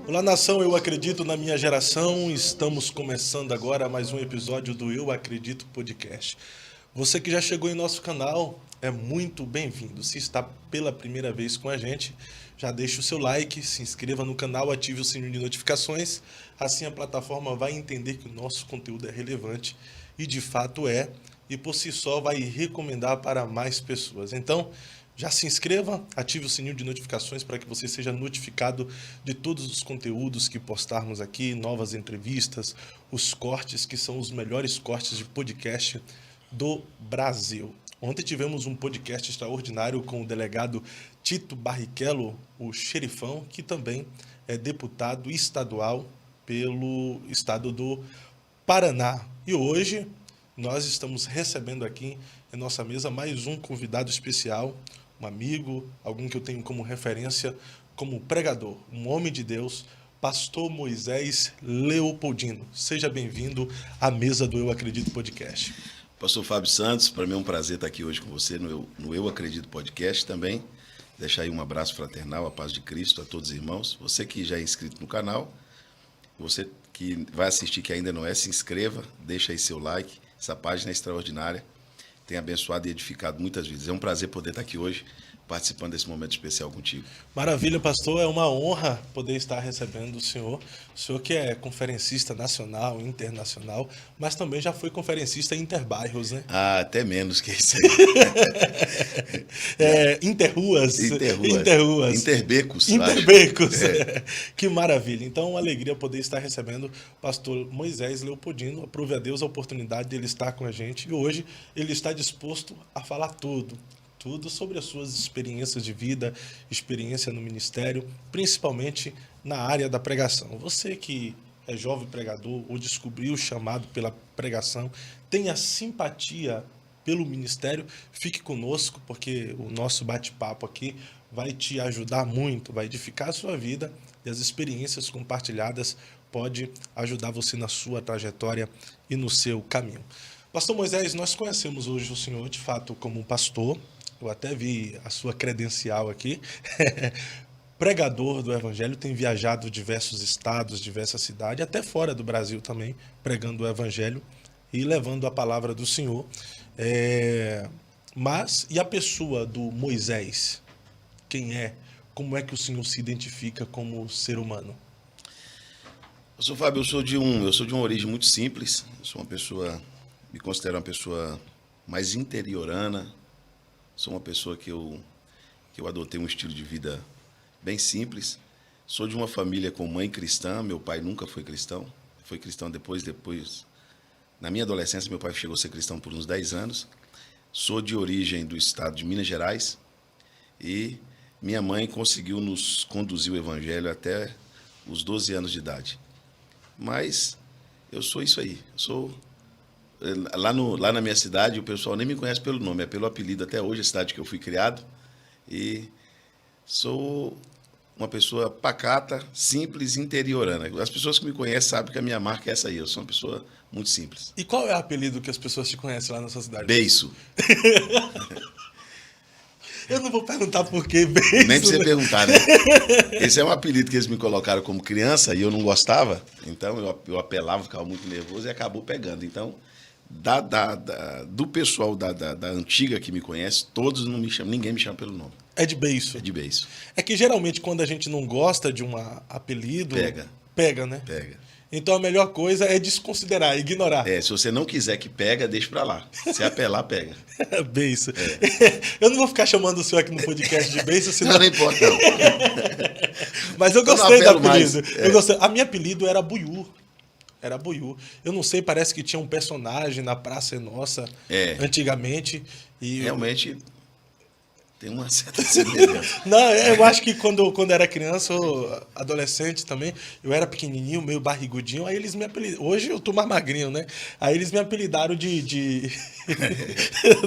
Olá, nação, eu acredito na minha geração. Estamos começando agora mais um episódio do Eu Acredito Podcast. Você que já chegou em nosso canal é muito bem-vindo. Se está pela primeira vez com a gente, já deixa o seu like, se inscreva no canal, ative o sininho de notificações. Assim a plataforma vai entender que o nosso conteúdo é relevante e de fato é, e por si só vai recomendar para mais pessoas. Então, já se inscreva, ative o sininho de notificações para que você seja notificado de todos os conteúdos que postarmos aqui, novas entrevistas, os cortes que são os melhores cortes de podcast do Brasil. Ontem tivemos um podcast extraordinário com o delegado Tito Barrichello, o xerifão, que também é deputado estadual pelo estado do Paraná. E hoje nós estamos recebendo aqui em nossa mesa mais um convidado especial, um amigo, alguém que eu tenho como referência, como pregador, um homem de Deus, pastor Moisés Leopoldino. Seja bem-vindo à mesa do Eu Acredito Podcast. Pastor Fábio Santos, para mim é um prazer estar aqui hoje com você no Eu Acredito Podcast também. Deixar aí um abraço fraternal, a paz de Cristo a todos os irmãos. Você que já é inscrito no canal, você que vai assistir que ainda não é, se inscreva, deixa aí seu like. Essa página é extraordinária, tem abençoado e edificado muitas vidas. É um prazer poder estar aqui hoje, participando desse momento especial contigo. Maravilha, pastor. É uma honra poder estar recebendo o senhor. O senhor que é conferencista nacional, internacional, mas também já foi conferencista interbairros, né? Ah, até menos que isso aí. Interruas. Interbecos. Interbecos. Que maravilha. Então, uma alegria poder estar recebendo o pastor Moisés Leopoldino. Aprove a Deus a oportunidade de ele estar com a gente. E hoje ele está disposto a falar tudo sobre as suas experiências de vida, experiência no ministério, principalmente na área da pregação. Você que é jovem pregador ou descobriu o chamado pela pregação, tenha simpatia pelo ministério, fique conosco, porque o nosso bate-papo aqui vai te ajudar muito, vai edificar a sua vida e as experiências compartilhadas pode ajudar você na sua trajetória e no seu caminho. Pastor Moisés, nós conhecemos hoje o senhor de fato como um pastor. Eu até vi a sua credencial aqui. Pregador do Evangelho, tem viajado diversos estados, diversas cidades, até fora do Brasil também, pregando o Evangelho e levando a palavra do Senhor. Mas, e a pessoa do Moisés? Quem é? Como é que o Senhor se identifica como ser humano? Pastor Fábio, eu sou de uma origem muito simples. Eu sou uma pessoa, me considero uma pessoa mais interiorana. Sou uma pessoa que eu adotei um estilo de vida bem simples. Sou de uma família com mãe cristã, meu pai nunca foi cristão. Foi cristão depois. Na minha adolescência, meu pai chegou a ser cristão por uns 10 anos. Sou de origem do estado de Minas Gerais e minha mãe conseguiu nos conduzir o evangelho até os 12 anos de idade. Mas eu sou isso aí, Lá na minha cidade, o pessoal nem me conhece pelo nome, é pelo apelido até hoje, a cidade que eu fui criado. E sou uma pessoa pacata, simples, interiorana. As pessoas que me conhecem sabem que a minha marca é essa aí, eu sou uma pessoa muito simples. E qual é o apelido que as pessoas te conhecem lá na sua cidade? Beiço. Eu não vou perguntar por que beiço. Nem pra você perguntar, né? Esse é um apelido que eles me colocaram como criança e eu não gostava, então eu apelava, ficava muito nervoso e acabou pegando. Então, do pessoal da antiga que me conhece, todos não me chamam, ninguém me chama pelo nome. É de beiço. É de beiço. É que geralmente quando a gente não gosta de um apelido... Pega, né? Pega. Então a melhor coisa é desconsiderar, ignorar. Se você não quiser que pega, deixa pra lá. Se apelar, pega. Beiço. Eu não vou ficar chamando o senhor aqui no podcast de beiço, senão... Não importa, não. Mas eu gostei do apelido. Mais. Eu gostei. A minha apelido era Buiú. Era Buiú. Eu não sei, parece que tinha um personagem na Praça é Nossa antigamente. E realmente tem uma certa semelhança. Não, eu acho que quando era criança, adolescente também, eu era pequenininho, meio barrigudinho, aí eles me apelidaram. Hoje eu tô mais magrinho, né? Aí eles me apelidaram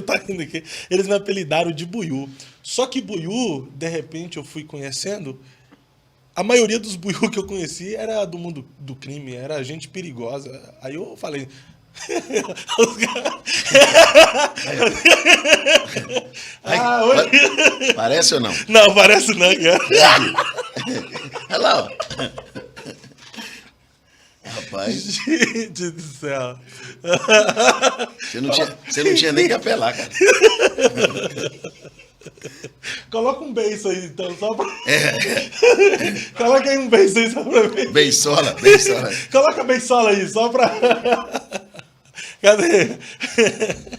Tá rindo aqui. Eles me apelidaram de Buiú. Só que Buiú, de repente, eu fui conhecendo. A maioria dos Buiú que eu conheci era do mundo do crime, era gente perigosa. Aí eu falei, Ah, hoje... Parece ou não? Não, parece não, cara. Olha lá, ó. Rapaz, Gente do céu. você não tinha nem que apelar, cara. Coloca um beijo aí, então, só pra... Coloca aí um beijo aí, só pra mim. Beisola. Coloca a bençola aí, só pra... Cadê?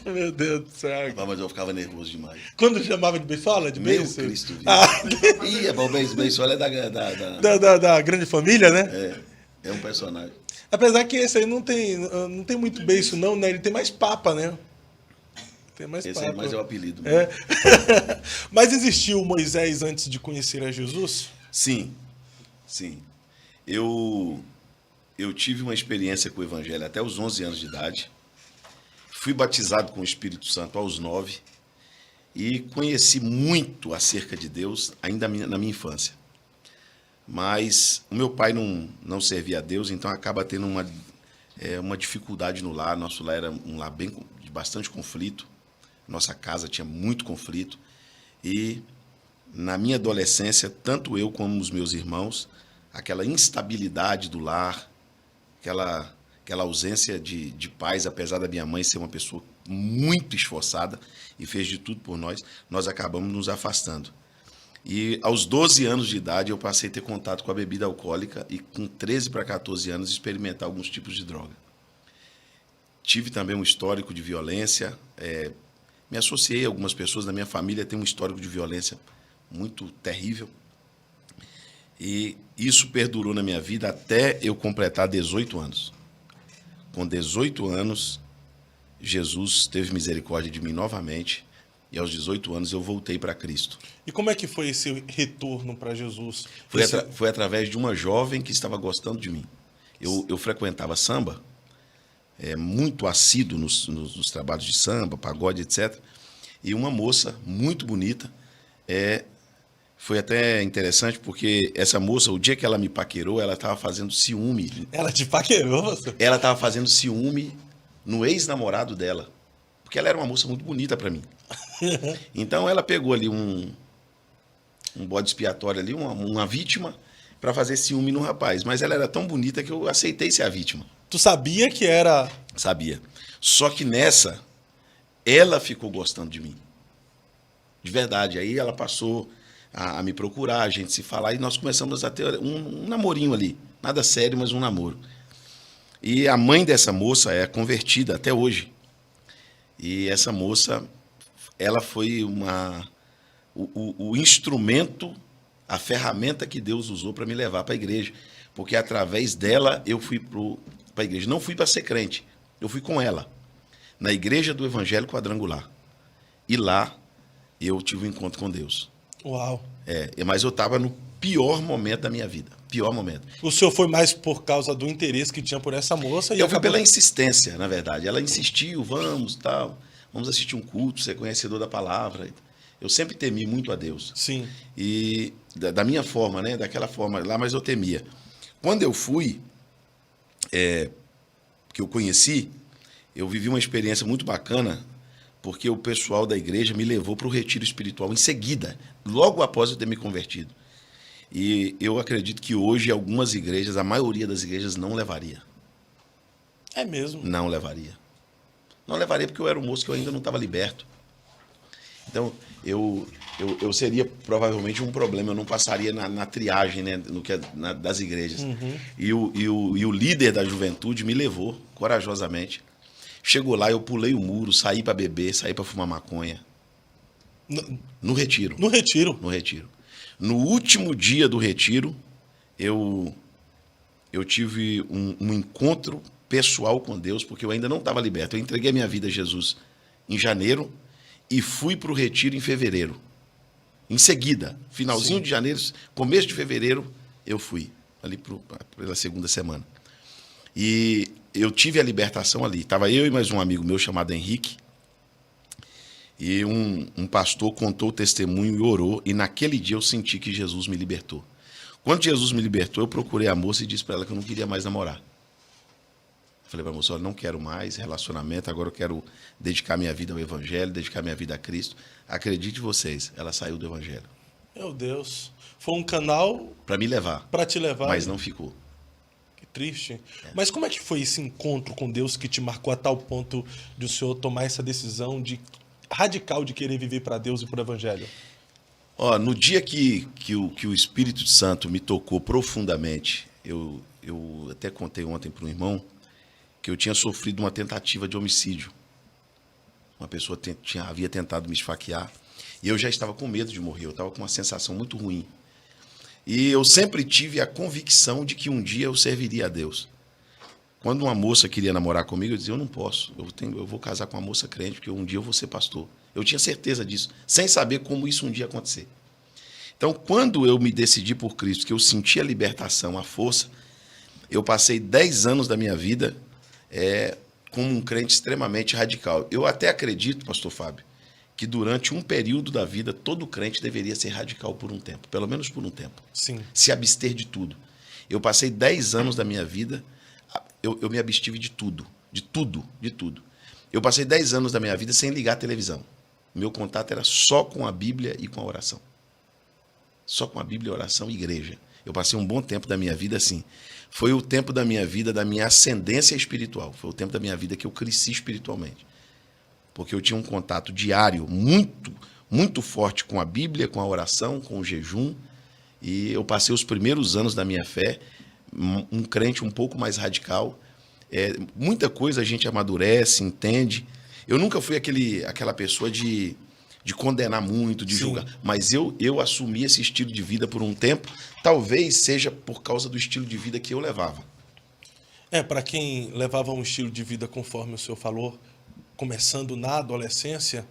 Meu Deus do céu. Mas eu ficava nervoso demais. Quando chamava de bençola? De Meu beijo? Cristo, viu? Ah, Ih, o Beisola é da... da grande família, né? É um personagem. Apesar que esse aí não tem muito beijo não, né? Ele tem mais papa, né? Tem mais Esse papa. aí mais é o apelido. É. Mas existiu Moisés antes de conhecer a Jesus? Sim. Eu tive uma experiência com o Evangelho até os 11 anos de idade. Fui batizado com o Espírito Santo aos 9 e conheci muito acerca de Deus ainda na minha infância. Mas o meu pai não servia a Deus, então acaba tendo uma dificuldade no lar. Nosso lar era um lar de bastante conflito. Nossa casa tinha muito conflito. E na minha adolescência, tanto eu como os meus irmãos, aquela instabilidade do lar, aquela ausência de paz, apesar da minha mãe ser uma pessoa muito esforçada e fez de tudo por nós acabamos nos afastando. E aos 12 anos de idade eu passei a ter contato com a bebida alcoólica e com 13 para 14 anos experimentar alguns tipos de droga. Tive também um histórico de violência, me associei a algumas pessoas da minha família, tem um histórico de violência muito terrível. E isso perdurou na minha vida até eu completar 18 anos. Com 18 anos, Jesus teve misericórdia de mim novamente. E aos 18 anos eu voltei para Cristo. E como é que foi esse retorno para Jesus? Foi através de uma jovem que estava gostando de mim. Eu frequentava samba, muito assíduo nos trabalhos de samba, pagode, etc. E uma moça muito bonita, foi até interessante porque essa moça, o dia que ela me paquerou, ela estava fazendo ciúme. Ela te paquerou, você? Ela estava fazendo ciúme no ex-namorado dela, porque ela era uma moça muito bonita para mim. Então ela pegou ali um bode expiatório ali, uma vítima, para fazer ciúme no rapaz. Mas ela era tão bonita que eu aceitei ser a vítima. Tu sabia que era... Sabia. Só que nessa, ela ficou gostando de mim. De verdade. Aí ela passou a me procurar, a gente se falar, e nós começamos a ter um namorinho ali. Nada sério, mas um namoro. E a mãe dessa moça é convertida até hoje. E essa moça, ela foi o instrumento, a ferramenta que Deus usou para me levar para a igreja. Porque através dela eu fui para a igreja. Não fui para ser crente, eu fui com ela, na igreja do Evangelho Quadrangular. E lá eu tive um encontro com Deus. Uau. Mas eu estava no pior momento da minha vida. Pior momento. O senhor foi mais por causa do interesse que tinha por essa moça? Eu fui pela insistência, na verdade. Ela insistiu, vamos assistir um culto, ser conhecedor da palavra. Eu sempre temi muito a Deus. Sim. E da minha forma, né? Daquela forma lá, mas eu temia. Quando eu fui, que eu conheci, eu vivi uma experiência muito bacana, porque o pessoal da igreja me levou para o retiro espiritual em seguida, logo após eu ter me convertido. E eu acredito que hoje algumas igrejas, a maioria das igrejas não levaria. É mesmo? Não levaria. Não levaria porque eu era um moço que eu ainda não estava liberto. Então, eu seria provavelmente um problema, eu não passaria na triagem, né, das igrejas. Uhum. E o líder da juventude me levou corajosamente. Chegou lá, eu pulei o muro, saí para beber, saí para fumar maconha. No retiro. No retiro? No retiro. No último dia do retiro, eu tive um encontro pessoal com Deus, porque eu ainda não estava liberto. Eu entreguei a minha vida a Jesus em janeiro e fui para o retiro em fevereiro. Em seguida, finalzinho de janeiro, começo de fevereiro, eu fui ali pela segunda semana. E eu tive a libertação ali. Estava eu e mais um amigo meu chamado Henrique. E um pastor contou o testemunho e orou. E naquele dia eu senti que Jesus me libertou. Quando Jesus me libertou, eu procurei a moça e disse para ela que eu não queria mais namorar. Falei para a moça, olha, não quero mais relacionamento, agora eu quero dedicar minha vida ao Evangelho, dedicar minha vida a Cristo. Acredite vocês, ela saiu do Evangelho. Meu Deus. Foi um canal Para me levar, para te levar. mas não ficou. Que triste. Mas como é que foi esse encontro com Deus que te marcou a tal ponto de o senhor tomar essa decisão radical de querer viver para Deus e para o Evangelho? Ó, no dia que o Espírito Santo me tocou profundamente, eu até contei ontem para um irmão que eu tinha sofrido uma tentativa de homicídio. Uma pessoa havia tentado me esfaquear e eu já estava com medo de morrer, eu estava com uma sensação muito ruim. E eu sempre tive a convicção de que um dia eu serviria a Deus. Quando uma moça queria namorar comigo, eu dizia, eu não posso, eu vou casar com uma moça crente, porque um dia eu vou ser pastor. Eu tinha certeza disso, sem saber como isso um dia ia acontecer. Então, quando eu me decidi por Cristo, que eu senti a libertação, a força, eu passei 10 anos da minha vida como um crente extremamente radical. Eu até acredito, pastor Fábio, que durante um período da vida, todo crente deveria ser radical por um tempo, pelo menos por um tempo. Sim. Se abster de tudo. Eu passei 10 anos da minha vida, eu me abstive de tudo, de tudo, de tudo. Eu passei 10 anos da minha vida sem ligar a televisão. Meu contato era só com a Bíblia e com a oração. Só com a Bíblia, oração e igreja. Eu passei um bom tempo da minha vida assim. Foi o tempo da minha vida, da minha ascendência espiritual. Foi o tempo da minha vida que eu cresci espiritualmente. Porque eu tinha um contato diário muito, muito forte com a Bíblia, com a oração, com o jejum. E eu passei os primeiros anos da minha fé, um crente um pouco mais radical. Muita coisa a gente amadurece, entende. Eu nunca fui aquela pessoa de condenar muito, de julgar. Mas eu assumi esse estilo de vida por um tempo, talvez seja por causa do estilo de vida que eu levava. Para quem levava um estilo de vida conforme o senhor falou, começando na adolescência,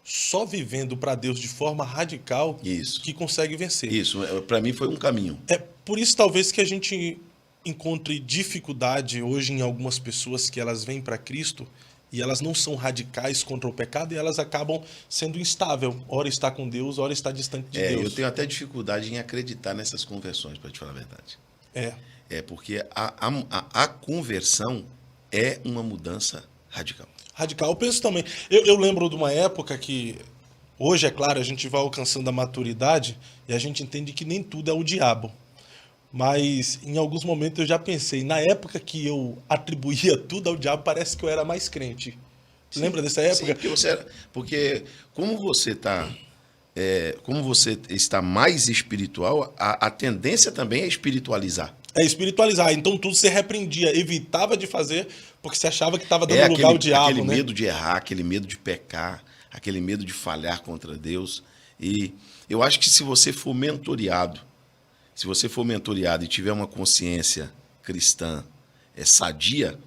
só vivendo para Deus de forma radical que consegue vencer. Isso, para mim foi um caminho. Por isso talvez que a gente encontre dificuldade hoje em algumas pessoas que elas vêm para Cristo e elas não são radicais contra o pecado e elas acabam sendo instável. Ora está com Deus, ora está distante de Deus. Eu tenho até dificuldade em acreditar nessas conversões, para te falar a verdade. Porque a conversão é uma mudança radical. Radical, eu penso também. Eu lembro de uma época que, hoje, é claro, a gente vai alcançando a maturidade e a gente entende que nem tudo é o diabo. Mas, em alguns momentos, eu já pensei, na época que eu atribuía tudo ao diabo, parece que eu era mais crente. Sim, lembra dessa época? Sim, porque como você está mais espiritual, a tendência também é espiritualizar. É espiritualizar. Então, tudo você repreendia, evitava de fazer, porque você achava que estava dando lugar ao diabo. Aquele medo de errar, aquele medo de pecar, aquele medo de falhar contra Deus. E eu acho que se você for mentoreado e tiver uma consciência cristã sadia,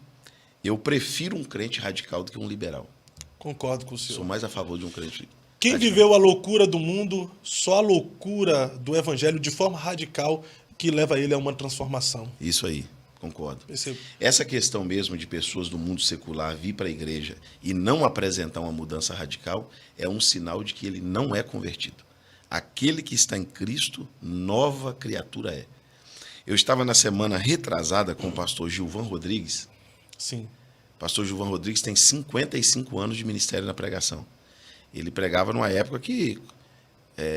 eu prefiro um crente radical do que um liberal. Concordo com o senhor. Sou mais a favor de um crente Quem radical. Viveu a loucura do mundo, só a loucura do evangelho de forma radical que leva ele a uma transformação. Isso aí, concordo. Percebo. Essa questão mesmo de pessoas do mundo secular vir para a igreja e não apresentar uma mudança radical é um sinal de que ele não é convertido. Aquele que está em Cristo, nova criatura é. Eu estava na semana retrasada com o pastor Gilvan Rodrigues. Sim. O pastor Gilvan Rodrigues tem 55 anos de ministério na pregação. Ele pregava numa época que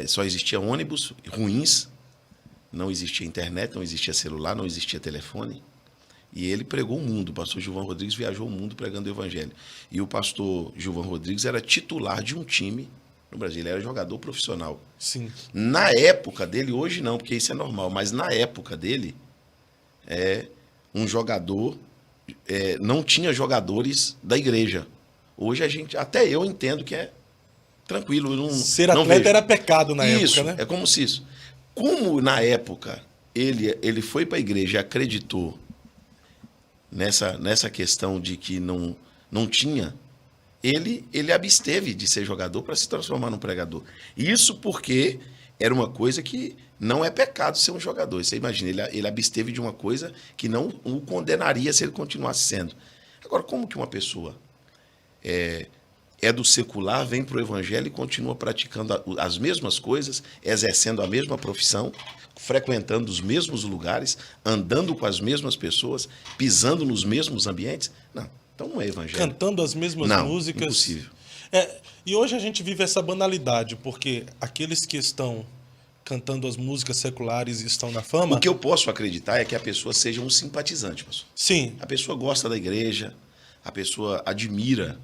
só existia ônibus ruins, não existia internet, não existia celular, não existia telefone. E ele pregou o mundo. O pastor Gilvan Rodrigues viajou o mundo pregando o evangelho. E o pastor Gilvan Rodrigues era titular de um time no Brasil. Ele era jogador profissional. Sim. Na época dele, hoje não, porque isso é normal, mas na época dele, um jogador não tinha jogadores da igreja. Hoje até eu entendo que é tranquilo. Ser atleta era pecado na época, né? É como se isso. Como na época ele foi para a igreja e acreditou nessa questão de que não tinha, ele absteve de ser jogador para se transformar num pregador. Isso porque era uma coisa que não é pecado ser um jogador. Você imagina, ele absteve de uma coisa que não o condenaria se ele continuasse sendo. Agora, como que uma pessoa é do secular, vem para o evangelho e continua praticando as mesmas coisas, exercendo a mesma profissão, frequentando os mesmos lugares, andando com as mesmas pessoas, pisando nos mesmos ambientes? Não, então não é evangelho. Cantando as mesmas Não, músicas. Impossível. E hoje a gente vive essa banalidade, porque aqueles que estão cantando as músicas seculares e estão na fama... O que eu posso acreditar é que a pessoa seja um simpatizante, pastor. Sim. A pessoa gosta da igreja, a pessoa admira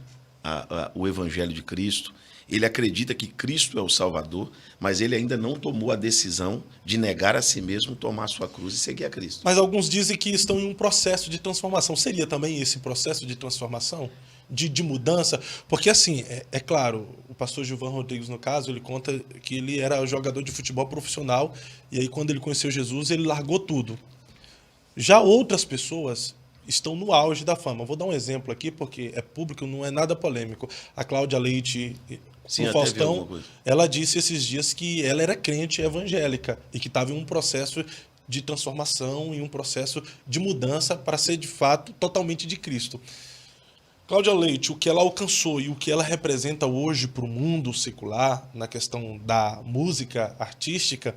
o evangelho de Cristo, ele acredita que Cristo é o Salvador, mas ele ainda não tomou a decisão de negar a si mesmo, tomar a sua cruz e seguir a Cristo. Mas alguns dizem que estão em um processo de transformação. Seria também esse processo de transformação? De mudança? Porque, assim, é claro, o pastor Gilvan Rodrigues, no caso, ele conta que ele era jogador de futebol profissional e aí, quando ele conheceu Jesus, ele largou tudo. Já outras pessoas estão no auge da fama. Vou dar um exemplo aqui, porque é público, não é nada polêmico. A Cláudia Leite, Sim, no Faustão, ela disse esses dias que ela era crente evangélica e que estava em um processo de transformação, em um processo de mudança para ser, de fato, totalmente de Cristo. Cláudia Leite, o que ela alcançou e o que ela representa hoje para o mundo secular, na questão da música artística,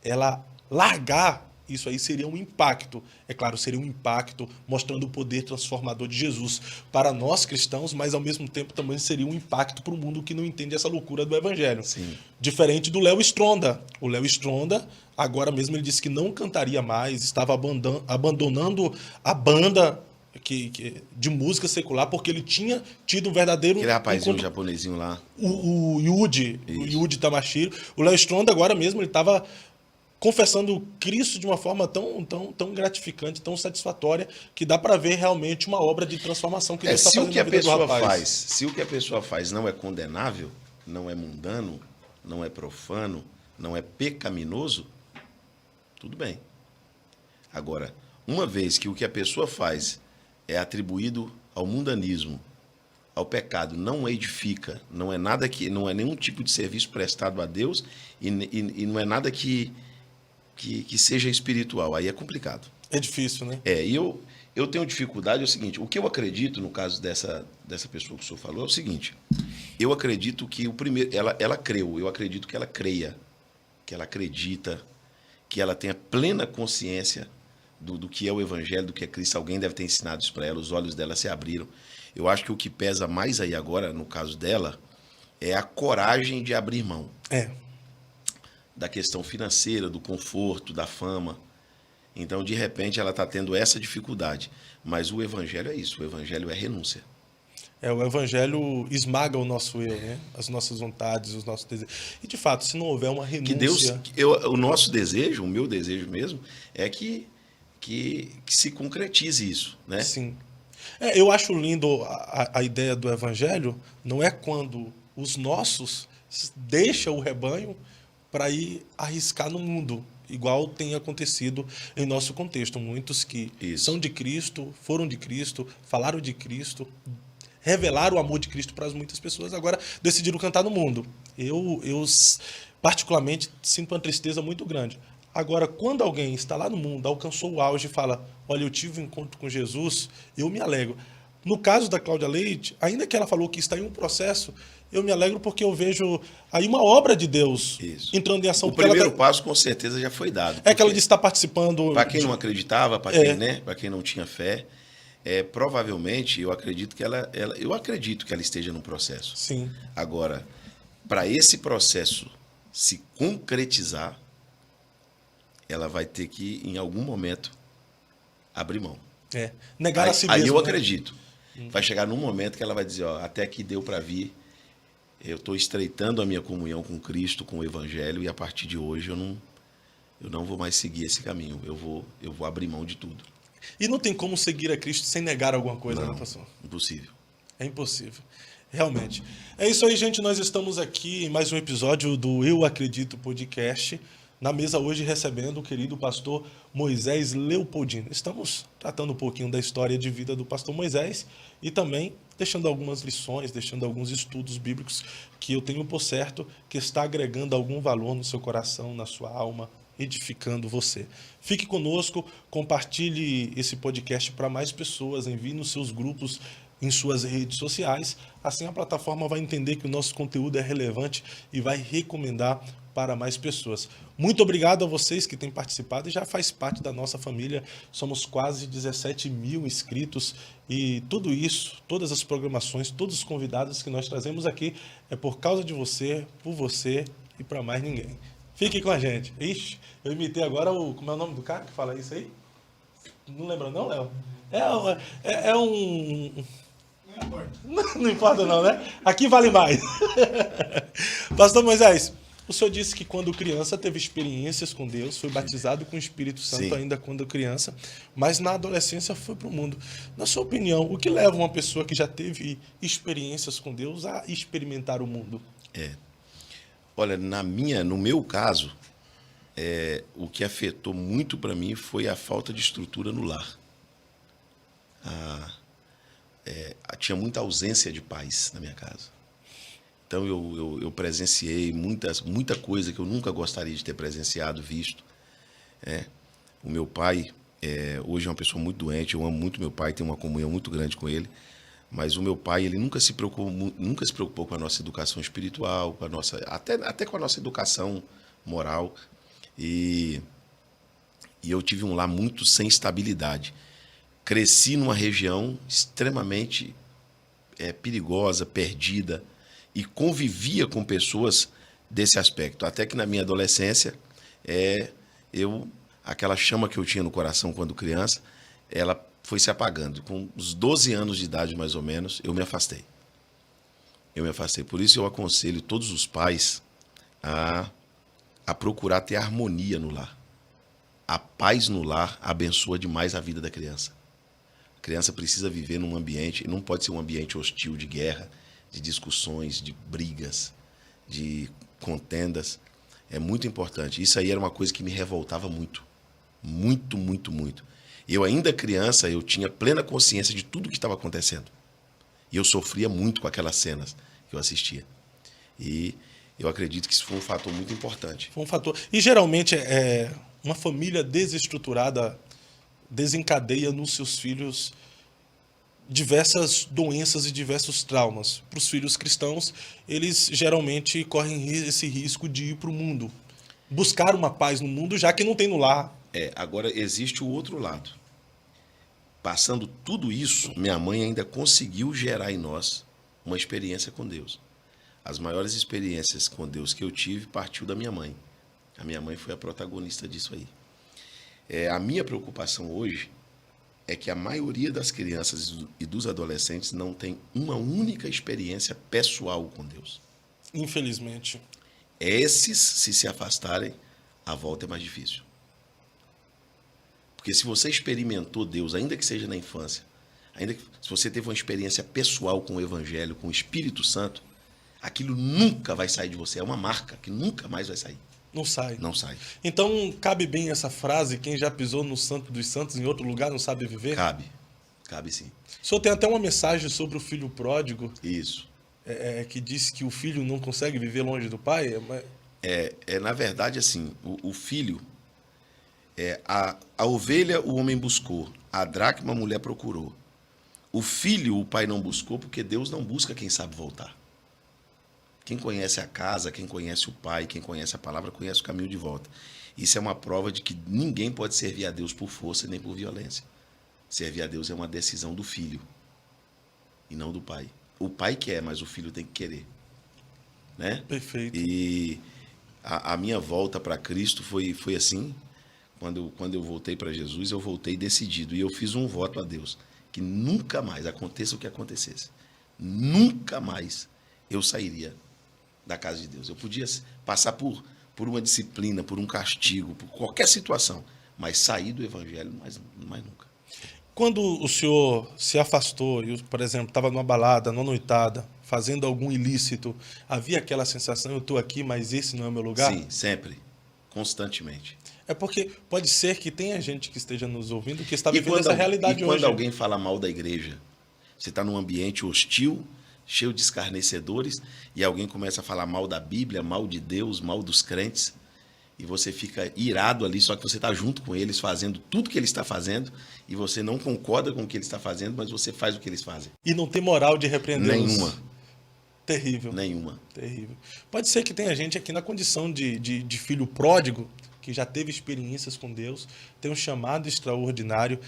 ela largar isso aí seria um impacto. É claro, seria um impacto mostrando o poder transformador de Jesus para nós cristãos, mas ao mesmo tempo também seria um impacto para o mundo que não entende essa loucura do evangelho. Sim. Diferente do Léo Stronda. O Léo Stronda, agora mesmo ele disse que não cantaria mais, estava abandonando a banda de música secular, porque ele tinha tido um verdadeiro... Aquele rapazinho japonesinho lá. O Yuji Tamashiro. O Léo Stronda agora mesmo, ele estava confessando Cristo de uma forma tão gratificante, tão satisfatória, que dá para ver realmente uma obra de transformação que Deus está fazendo na vida do rapaz. Se o que a pessoa faz não é condenável, não é mundano, não é profano, não é pecaminoso, tudo bem. Agora, uma vez que o que a pessoa faz é atribuído ao mundanismo, ao pecado, não edifica, não é nada que, não é nenhum tipo de serviço prestado a Deus e não é nada que seja espiritual, aí é complicado. É difícil, né? E eu tenho dificuldade, é o seguinte, o que eu acredito no caso dessa pessoa que o senhor falou é o seguinte, eu acredito que ela creu, eu acredito que ela creia, que ela acredita, que ela tenha plena consciência do que é o evangelho, do que é Cristo. Alguém deve ter ensinado isso para ela, os olhos dela se abriram. Eu acho que o que pesa mais aí agora, no caso dela, é a coragem de abrir mão. Da questão financeira, do conforto, da fama. Então, de repente, ela está tendo essa dificuldade. Mas o evangelho é isso, o evangelho é renúncia. O evangelho esmaga o nosso eu, né? As nossas vontades, os nossos desejos. E, de fato, se não houver uma renúncia... O nosso desejo, o meu desejo mesmo, é que se concretize isso, né? Sim. Eu acho lindo a ideia do evangelho, não é quando os nossos deixam o rebanho para ir arriscar no mundo, igual tem acontecido em nosso contexto. Muitos que são de Cristo, foram de Cristo, falaram de Cristo, revelaram o amor de Cristo para muitas pessoas, agora decidiram cantar no mundo. Eu particularmente, sinto uma tristeza muito grande. Agora, quando alguém está lá no mundo, alcançou o auge e fala, olha, eu tive um encontro com Jesus, eu me alegro. No caso da Cláudia Leite, ainda que ela falou que está em um processo, eu me alegro porque eu vejo aí uma obra de Deus entrando em ação. O primeiro passo, com certeza, já foi dado. Que ela está participando... Para quem não acreditava, para quem não tinha fé, provavelmente, eu acredito que ela esteja num processo. Sim. Agora, para esse processo se concretizar, ela vai ter que, em algum momento, abrir mão. Negar a si mesmo. Aí eu acredito. Vai chegar num momento que ela vai dizer, até aqui deu para vir, eu estou estreitando a minha comunhão com Cristo, com o Evangelho, e a partir de hoje eu não vou mais seguir esse caminho, eu vou abrir mão de tudo. E não tem como seguir a Cristo sem negar alguma coisa, né, pastor? Impossível. É impossível. Realmente. É isso aí, gente. Nós estamos aqui em mais um episódio do Eu Acredito Podcast. Na mesa hoje recebendo o querido pastor Moisés Leopoldino. Estamos tratando um pouquinho da história de vida do pastor Moisés e também deixando algumas lições, deixando alguns estudos bíblicos que eu tenho por certo que está agregando algum valor no seu coração, na sua alma, edificando você. Fique conosco, compartilhe esse podcast para mais pessoas, envie nos seus grupos, em suas redes sociais. Assim a plataforma vai entender que o nosso conteúdo é relevante e vai recomendar para mais pessoas. Muito obrigado a vocês que têm participado e já faz parte da nossa família. Somos quase 17 mil inscritos e tudo isso, todas as programações, todos os convidados que nós trazemos aqui é por causa de você, por você e para mais ninguém. Fique com a gente. Ixi, eu imitei agora como é o nome do cara que fala isso aí? Não lembra não, Léo? É um... Não importa. Não importa não, né? Aqui vale mais. Pastor Moisés, o senhor disse que quando criança teve experiências com Deus, foi batizado com o Espírito Santo Sim. ainda quando criança, mas na adolescência foi para o mundo. Na sua opinião, o que leva uma pessoa que já teve experiências com Deus a experimentar o mundo? Olha, no meu caso, o que afetou muito para mim foi a falta de estrutura no lar. Tinha muita ausência de paz na minha casa. Então eu presenciei muita coisa que eu nunca gostaria de ter presenciado, visto. O meu pai hoje é uma pessoa muito doente, eu amo muito meu pai, tenho uma comunhão muito grande com ele, mas o meu pai ele nunca se preocupou com a nossa educação espiritual, com a nossa, até com a nossa educação moral, e eu tive um lar muito sem estabilidade. Cresci numa região extremamente perigosa, perdida, e convivia com pessoas desse aspecto. Até que na minha adolescência, aquela chama que eu tinha no coração quando criança, ela foi se apagando. Com uns 12 anos de idade, mais ou menos, eu me afastei. Por isso eu aconselho todos os pais a procurar ter harmonia no lar. A paz no lar abençoa demais a vida da criança. A criança precisa viver num ambiente, não pode ser um ambiente hostil de guerra, de discussões, de brigas, de contendas. É muito importante. Isso aí era uma coisa que me revoltava muito. Muito, muito, muito. Eu ainda criança, eu tinha plena consciência de tudo que estava acontecendo. E eu sofria muito com aquelas cenas que eu assistia. E eu acredito que isso foi um fator muito importante. Foi um fator. E geralmente uma família desestruturada desencadeia nos seus filhos diversas doenças e diversos traumas. Para os filhos cristãos, eles geralmente correm esse risco de ir para o mundo. Buscar uma paz no mundo, já que não tem no lar. Agora existe o outro lado. Passando tudo isso, minha mãe ainda conseguiu gerar em nós uma experiência com Deus. As maiores experiências com Deus que eu tive partiu da minha mãe. A minha mãe foi a protagonista disso aí. A minha preocupação hoje é que a maioria das crianças e dos adolescentes não tem uma única experiência pessoal com Deus. Infelizmente. Esses, se afastarem, a volta é mais difícil. Porque se você experimentou Deus, ainda que seja na infância, se você teve uma experiência pessoal com o Evangelho, com o Espírito Santo, aquilo nunca vai sair de você. É uma marca que nunca mais vai sair. Não sai. Não sai. Então, cabe bem essa frase, quem já pisou no Santo dos Santos em outro lugar não sabe viver? Cabe sim. O senhor tem até uma mensagem sobre o filho pródigo. Isso. Que diz que o filho não consegue viver longe do pai? Na verdade, assim, o filho, a ovelha o homem buscou, a dracma a mulher procurou. O filho o pai não buscou porque Deus não busca quem sabe voltar. Quem conhece a casa, quem conhece o pai, quem conhece a palavra, conhece o caminho de volta. Isso é uma prova de que ninguém pode servir a Deus por força nem por violência. Servir a Deus é uma decisão do filho e não do pai. O pai quer, mas o filho tem que querer. Né? Perfeito. E a minha volta para Cristo foi assim. Quando eu voltei para Jesus, eu voltei decidido. E eu fiz um voto a Deus, que nunca mais, aconteça o que acontecesse, nunca mais eu sairia da casa de Deus. Eu podia passar por uma disciplina, por um castigo, por qualquer situação, mas sair do Evangelho mais nunca. Quando o senhor se afastou, por exemplo, estava numa balada, numa noitada, fazendo algum ilícito, havia aquela sensação, eu estou aqui, mas esse não é o meu lugar? Sim, sempre, constantemente. É porque pode ser que tenha gente que esteja nos ouvindo que está vivendo essa realidade hoje. E quando alguém fala mal da igreja, você está num ambiente hostil, cheio de escarnecedores, e alguém começa a falar mal da Bíblia, mal de Deus, mal dos crentes, e você fica irado ali, só que você está junto com eles, fazendo tudo que ele está fazendo, e você não concorda com o que ele está fazendo, mas você faz o que eles fazem. E não tem moral de repreendê-los. Nenhuma. Terrível. Nenhuma. Terrível. Pode ser que tenha gente aqui na condição de filho pródigo, que já teve experiências com Deus, tem um chamado extraordinário,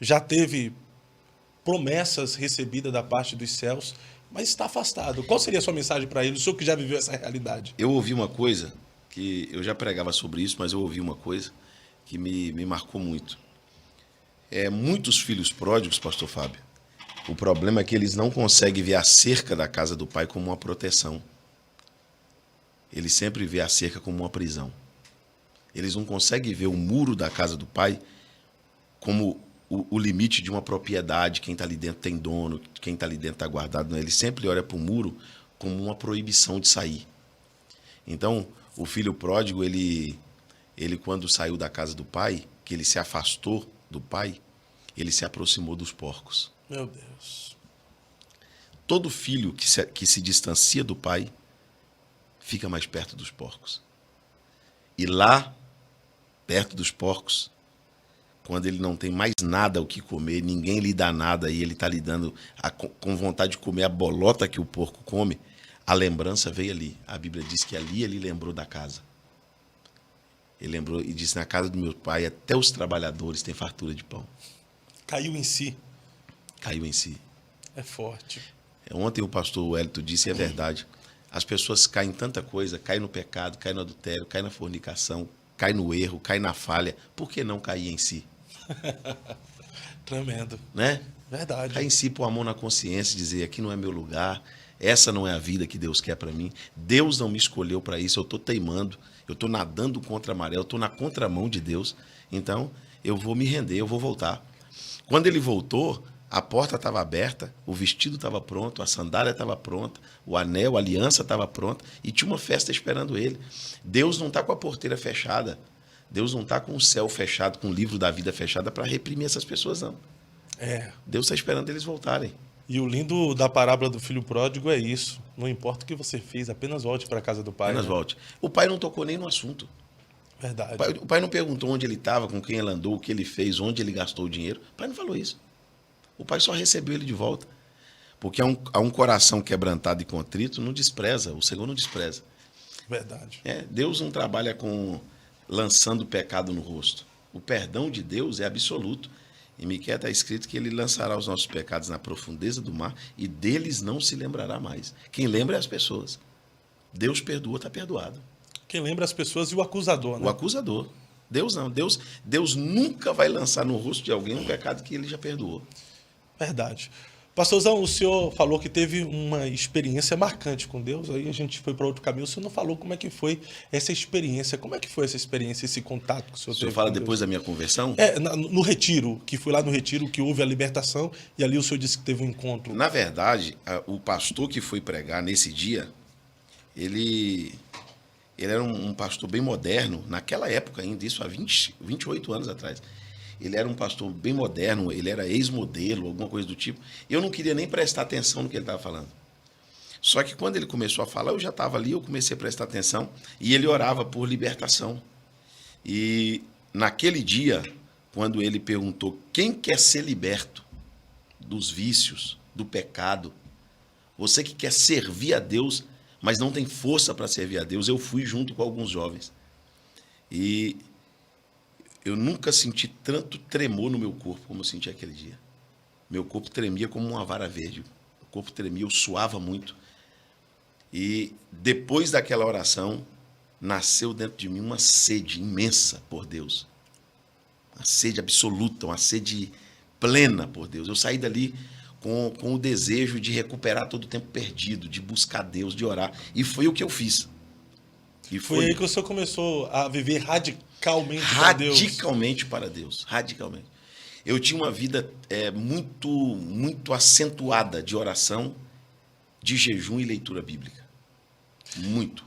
já teve promessas recebidas da parte dos céus, mas está afastado. Qual seria a sua mensagem para ele, o senhor que já viveu essa realidade? Eu ouvi uma coisa, que eu já pregava sobre isso, mas eu ouvi uma coisa que me marcou muito. Muitos filhos pródigos, pastor Fábio, o problema é que eles não conseguem ver a cerca da casa do pai como uma proteção. Eles sempre vê a cerca como uma prisão. Eles não conseguem ver o muro da casa do pai como o limite de uma propriedade, quem está ali dentro tem dono, quem está ali dentro está guardado. Não, ele sempre olha para o muro como uma proibição de sair. Então, o filho pródigo, ele quando saiu da casa do pai, que ele se afastou do pai, ele se aproximou dos porcos. Meu Deus. Todo filho que se distancia do pai fica mais perto dos porcos. E lá, perto dos porcos, quando ele não tem mais nada o que comer, ninguém lhe dá nada e ele está lidando com vontade de comer a bolota que o porco come, a lembrança veio ali. A Bíblia diz que ali ele lembrou da casa. Ele lembrou e disse, na casa do meu pai até os trabalhadores têm fartura de pão. Caiu em si. Caiu em si. É forte. Ontem o pastor Wellington disse, e é verdade, as pessoas caem em tanta coisa, caem no pecado, caem no adultério, caem na fornicação, caem no erro, caem na falha. Por que não cair em si? Tremendo. Né? Verdade. Cair em si, pôr a mão na consciência e dizer, aqui não é meu lugar, essa não é a vida que Deus quer para mim, Deus não me escolheu para isso, eu estou teimando, eu estou nadando contra a maré, eu estou na contramão de Deus, então eu vou me render, eu vou voltar. Quando ele voltou, a porta estava aberta, o vestido estava pronto, a sandália estava pronta, o anel, a aliança estava pronta e tinha uma festa esperando ele. Deus não está com a porteira fechada, Deus não está com o céu fechado, com o livro da vida fechado para reprimir essas pessoas, não. Deus está esperando eles voltarem. E o lindo da parábola do filho pródigo é isso. Não importa o que você fez, apenas volte para a casa do pai. Apenas volte. O pai não tocou nem no assunto. Verdade. O pai não perguntou onde ele estava, com quem ele andou, o que ele fez, onde ele gastou o dinheiro. O pai não falou isso. O pai só recebeu ele de volta. Porque há um coração quebrantado e contrito, não despreza, o Senhor não despreza. Verdade. Deus não trabalha lançando o pecado no rosto. O perdão de Deus é absoluto. Em Miqueias está escrito que ele lançará os nossos pecados na profundeza do mar e deles não se lembrará mais. Quem lembra é as pessoas. Deus perdoa, está perdoado. Quem lembra as pessoas e o acusador, né? O acusador. Deus não. Deus nunca vai lançar no rosto de alguém um pecado que ele já perdoou. Verdade. Pastorzão, o senhor falou que teve uma experiência marcante com Deus, aí a gente foi para outro caminho. O senhor não falou como é que foi essa experiência. Como é que foi essa experiência, esse contato que o senhor teve? O senhor fala com depois Deus? da minha conversão? No retiro, que foi lá no retiro que houve a libertação, e ali o senhor disse que teve um encontro. Na verdade, o pastor que foi pregar nesse dia, ele era um pastor bem moderno, naquela época ainda, isso há 28 anos atrás. Ele era um pastor bem moderno, ele era ex-modelo, alguma coisa do tipo. Eu não queria nem prestar atenção no que ele estava falando. Só que quando ele começou a falar, eu já estava ali, eu comecei a prestar atenção, e ele orava por libertação. E naquele dia, quando ele perguntou quem quer ser liberto dos vícios, do pecado, você que quer servir a Deus, mas não tem força para servir a Deus, eu fui junto com alguns jovens. E eu nunca senti tanto tremor no meu corpo como eu senti aquele dia. Meu corpo tremia como uma vara verde. O corpo tremia, eu suava muito. E depois daquela oração, nasceu dentro de mim uma sede imensa por Deus. Uma sede absoluta, uma sede plena por Deus. Eu saí dali com o desejo de recuperar todo o tempo perdido, de buscar Deus, de orar. E foi o que eu fiz. E foi aí que o senhor começou a viver radicalmente para Deus. Radicalmente para Deus. Radicalmente. Eu tinha uma vida muito acentuada de oração, de jejum e leitura bíblica. Muito.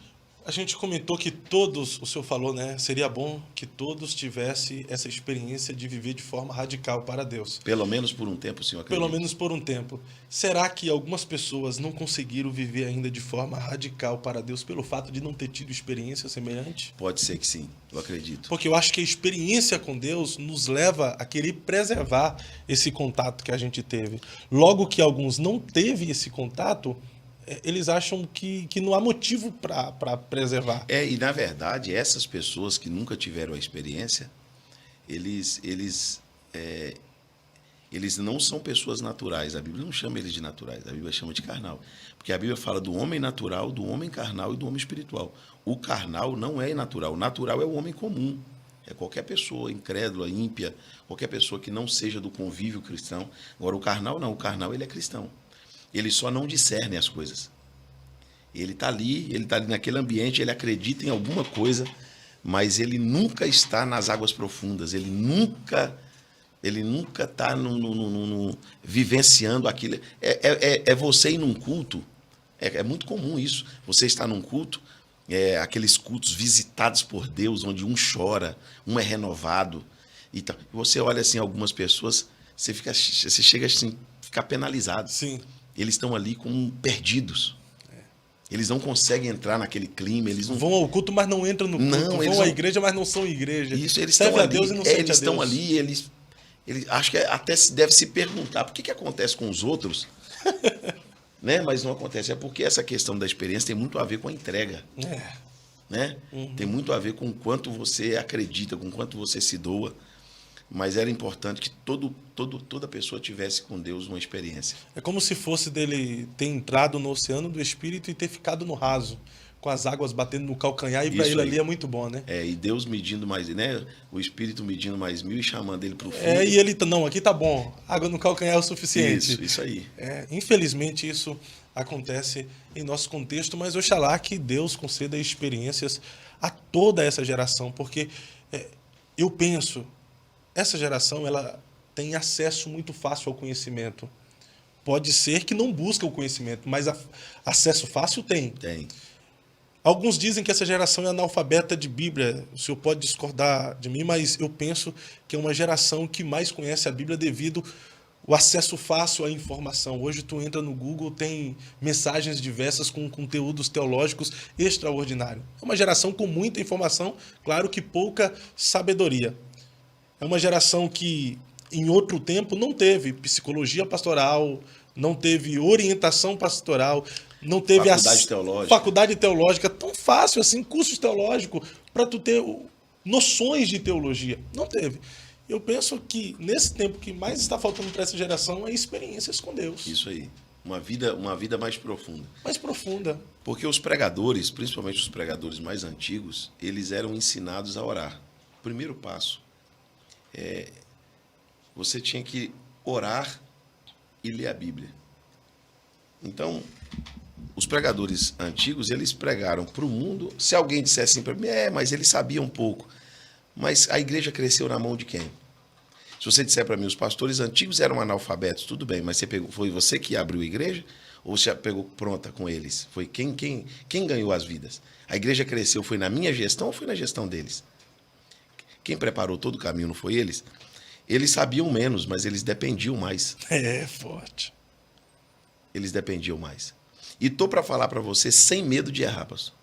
A gente comentou que todos, o senhor falou, né? Seria bom que todos tivessem essa experiência de viver de forma radical para Deus. Pelo menos por um tempo, o senhor acredita? Pelo menos por um tempo. Será que algumas pessoas não conseguiram viver ainda de forma radical para Deus pelo fato de não ter tido experiência semelhante? Pode ser que sim, eu acredito. Porque eu acho que a experiência com Deus nos leva a querer preservar esse contato que a gente teve. Logo que alguns não teve esse contato, eles acham que não há motivo para preservar. E na verdade, essas pessoas que nunca tiveram a experiência, eles não são pessoas naturais. A Bíblia não chama eles de naturais, a Bíblia chama de carnal. Porque a Bíblia fala do homem natural, do homem carnal e do homem espiritual. O carnal não é natural. O natural é o homem comum. É qualquer pessoa incrédula, ímpia, qualquer pessoa que não seja do convívio cristão. Agora, o carnal não. O carnal, ele é cristão. Ele só não discerne as coisas. Ele está ali naquele ambiente, ele acredita em alguma coisa, mas ele nunca está nas águas profundas. Ele nunca está vivenciando aquilo. É você ir num culto. É muito comum isso. Você está num culto, aqueles cultos visitados por Deus, onde um chora, um é renovado. Então, você olha assim algumas pessoas, você chega assim, ficar penalizado. Sim. Eles estão ali como perdidos. Eles não conseguem entrar naquele clima. Eles não vão ao culto, mas não entram no culto. Não, vão à igreja, mas não são igreja. Isso, eles serve estão a ali. Deus e não sente a Eles Deus. estão ali, eles acho que até deve se perguntar por que acontece com os outros, né? Mas não acontece. É porque essa questão da experiência tem muito a ver com a entrega. Né? Tem muito a ver com o quanto você acredita, com o quanto você se doa. Mas era importante que toda pessoa tivesse com Deus uma experiência. É como se fosse dele ter entrado no oceano do Espírito e ter ficado no raso, com as águas batendo no calcanhar, e para ele ali é muito bom, né? E Deus medindo mais, né? O Espírito medindo mais 1000 e chamando ele para o fundo. E ele, não, aqui tá bom, água no calcanhar é o suficiente. Isso aí. Infelizmente isso acontece em nosso contexto, mas oxalá que Deus conceda experiências a toda essa geração, porque eu penso, essa geração ela tem acesso muito fácil ao conhecimento. Pode ser que não busca o conhecimento, mas acesso fácil tem. Tem. Alguns dizem que essa geração é analfabeta de Bíblia. O senhor pode discordar de mim, mas eu penso que é uma geração que mais conhece a Bíblia devido ao acesso fácil à informação. Hoje tu entra no Google, tem mensagens diversas com conteúdos teológicos extraordinários. É uma geração com muita informação, claro que pouca sabedoria. É uma geração que, em outro tempo, não teve psicologia pastoral, não teve orientação pastoral, não teve faculdade teológica tão fácil assim, cursos teológicos, para tu ter noções de teologia. Não teve. Eu penso que, nesse tempo, que mais está faltando para essa geração é experiências com Deus. Isso aí. Uma vida mais profunda. Mais profunda. Porque os pregadores, principalmente os pregadores mais antigos, eles eram ensinados a orar. O primeiro passo. Você tinha que orar e ler a Bíblia. Então, os pregadores antigos, eles pregaram para o mundo. Se alguém dissesse assim para mim, mas ele sabia um pouco. Mas a igreja cresceu na mão de quem? Se você disser para mim, os pastores antigos eram analfabetos, tudo bem, mas foi você que abriu a igreja ou você pegou pronta com eles? Foi quem ganhou as vidas? A igreja cresceu, foi na minha gestão ou foi na gestão deles? Quem preparou todo o caminho não foi eles? Eles sabiam menos, mas eles dependiam mais. Forte. Eles dependiam mais. E estou para falar para você sem medo de errar, pastor.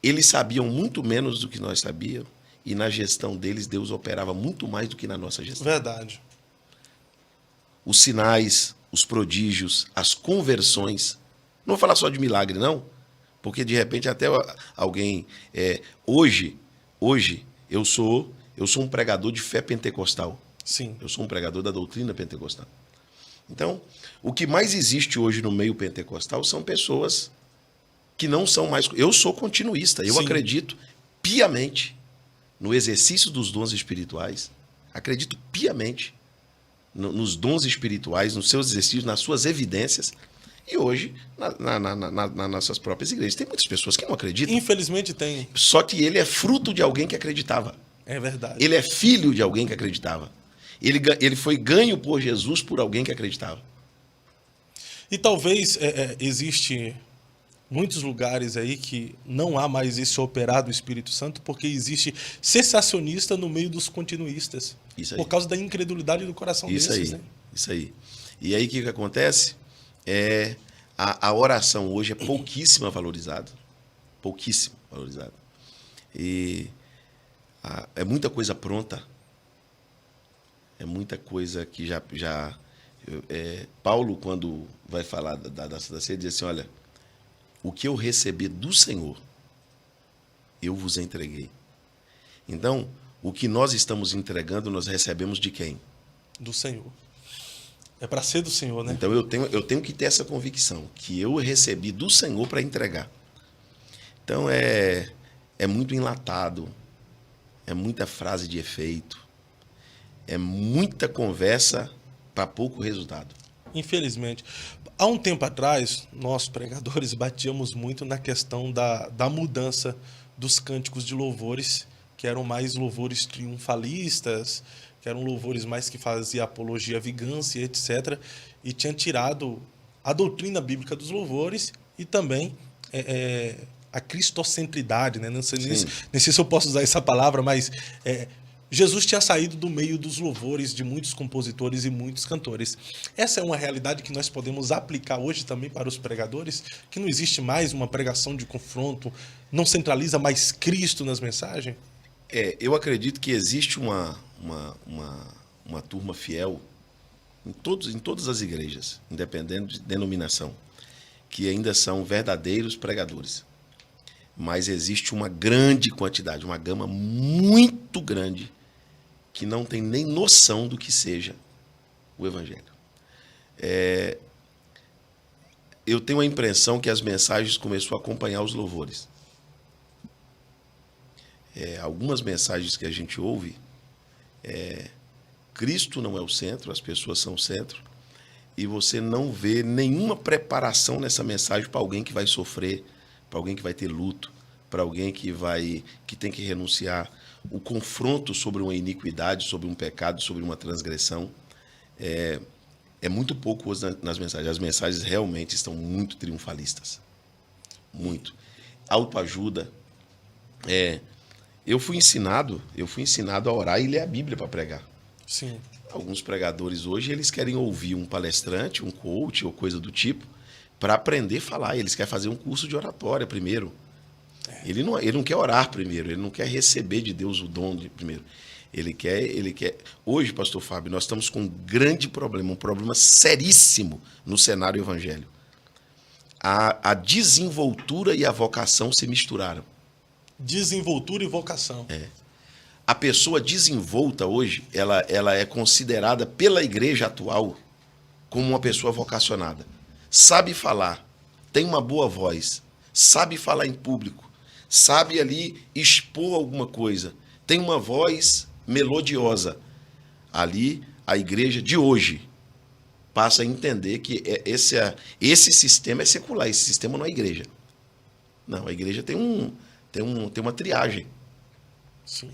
Eles sabiam muito menos do que nós sabíamos e na gestão deles Deus operava muito mais do que na nossa gestão. Verdade. Os sinais, os prodígios, as conversões. Não vou falar só de milagre, não. Porque de repente até alguém... Hoje eu sou um pregador de fé pentecostal. Sim. Eu sou um pregador da doutrina pentecostal. Então, o que mais existe hoje no meio pentecostal são pessoas que não são mais... Eu sou continuista, eu acredito piamente no exercício dos dons espirituais, acredito piamente nos dons espirituais, nos seus exercícios, nas suas evidências, e hoje, nas nossas próprias igrejas, tem muitas pessoas que não acreditam. Infelizmente tem. Só que ele é fruto de alguém que acreditava. É verdade. Ele é filho de alguém que acreditava. Ele foi ganho por Jesus por alguém que acreditava. E talvez existe muitos lugares aí que não há mais esse operar do Espírito Santo porque existe cessacionista no meio dos continuistas. Isso aí. Por causa da incredulidade do coração desses, né? Isso aí. E aí o que acontece? A oração hoje é pouquíssima valorizada. Pouquíssimo valorizada. E é muita coisa pronta. É muita coisa que já Paulo, quando vai falar da ceia, diz assim, olha, o que eu recebi do Senhor, eu vos entreguei. Então, o que nós estamos entregando, nós recebemos de quem? Do Senhor. É para ser do Senhor, né? Então, eu tenho que ter essa convicção, que eu recebi do Senhor para entregar. Então, é muito enlatado, é muita frase de efeito, é muita conversa para pouco resultado. Infelizmente. Há um tempo atrás, nós pregadores batíamos muito na questão da mudança dos cânticos de louvores, que eram mais louvores triunfalistas, que eram louvores mais que faziam apologia à vigância, etc. E tinha tirado a doutrina bíblica dos louvores e também a cristocentridade, né? Não sei nem se eu posso usar essa palavra, mas Jesus tinha saído do meio dos louvores de muitos compositores e muitos cantores. Essa é uma realidade que nós podemos aplicar hoje também para os pregadores, que não existe mais uma pregação de confronto, não centraliza mais Cristo nas mensagens? Eu acredito que existe uma turma fiel em todas as igrejas, independente de denominação, que ainda são verdadeiros pregadores. Mas existe uma grande quantidade, uma gama muito grande, que não tem nem noção do que seja o Evangelho. Eu tenho a impressão que as mensagens começaram a acompanhar os louvores. Algumas mensagens que a gente ouve, Cristo não é o centro, as pessoas são o centro, e você não vê nenhuma preparação nessa mensagem para alguém que vai sofrer, para alguém que vai ter luto, para alguém que tem que renunciar. O confronto sobre uma iniquidade, sobre um pecado, sobre uma transgressão, é muito pouco nas mensagens. As mensagens realmente estão muito triunfalistas. Muito. Autoajuda. Eu fui ensinado a orar e ler a Bíblia para pregar. Sim. Alguns pregadores hoje, eles querem ouvir um palestrante, um coach ou coisa do tipo, para aprender a falar. Eles querem fazer um curso de oratória primeiro. Ele não quer orar primeiro, ele não quer receber de Deus o dom primeiro. Ele quer. Hoje, pastor Fábio, nós estamos com um grande problema, um problema seríssimo no cenário evangélico. A desenvoltura e a vocação se misturaram. Desenvoltura e vocação. A pessoa desenvolta hoje, ela é considerada pela igreja atual como uma pessoa vocacionada. Sabe falar, tem uma boa voz, sabe falar em público, sabe ali expor alguma coisa, tem uma voz melodiosa. Ali, a igreja de hoje passa a entender que esse sistema é secular, esse sistema não é igreja. Não, a igreja tem uma triagem. Sim.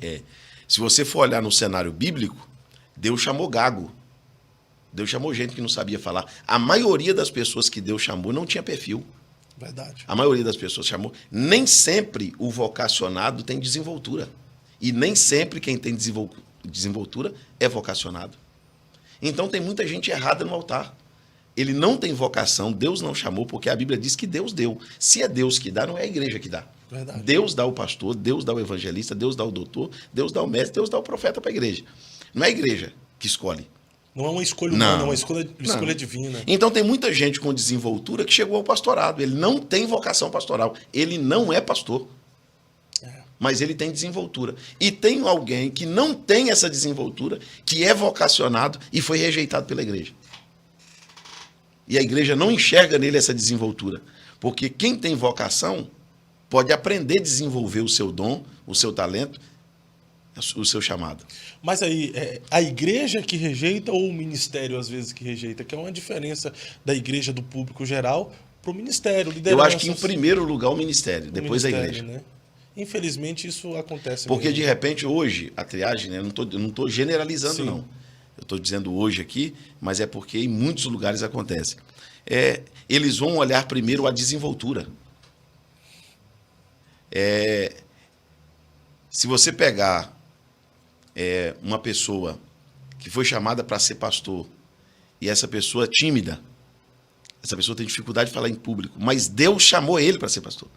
Se você for olhar no cenário bíblico, Deus chamou gago. Deus chamou gente que não sabia falar. A maioria das pessoas que Deus chamou não tinha perfil. Verdade. A maioria das pessoas chamou. Nem sempre o vocacionado tem desenvoltura. E nem sempre quem tem desenvoltura é vocacionado. Então tem muita gente errada no altar. Ele não tem vocação, Deus não chamou, porque a Bíblia diz que Deus deu. Se é Deus que dá, não é a igreja que dá. Verdade. Deus dá o pastor, Deus dá o evangelista, Deus dá o doutor, Deus dá o mestre, Deus dá o profeta para a igreja. Não é a igreja que escolhe. Não é uma escolha humana, é uma escolha divina. Então tem muita gente com desenvoltura que chegou ao pastorado. Ele não tem vocação pastoral. Ele não é pastor. Mas ele tem desenvoltura. E tem alguém que não tem essa desenvoltura, que é vocacionado e foi rejeitado pela igreja. E a igreja não enxerga nele essa desenvoltura. Porque quem tem vocação pode aprender a desenvolver o seu dom, o seu talento, o seu chamado. Mas aí, a igreja que rejeita ou o ministério, às vezes, que rejeita? Que é uma diferença da igreja do público geral para o ministério, liderança. Eu acho que, em primeiro lugar, o ministério, depois a igreja. Né? Infelizmente, isso acontece Porque, mesmo. de repente, hoje, a triagem, né, eu não estou generalizando, Sim. não. Eu estou dizendo hoje aqui, mas é porque em muitos lugares acontece. Eles vão olhar primeiro a desenvoltura. Se você pegar uma pessoa que foi chamada para ser pastor e essa pessoa é tímida, essa pessoa tem dificuldade de falar em público, mas Deus chamou ele para ser pastor.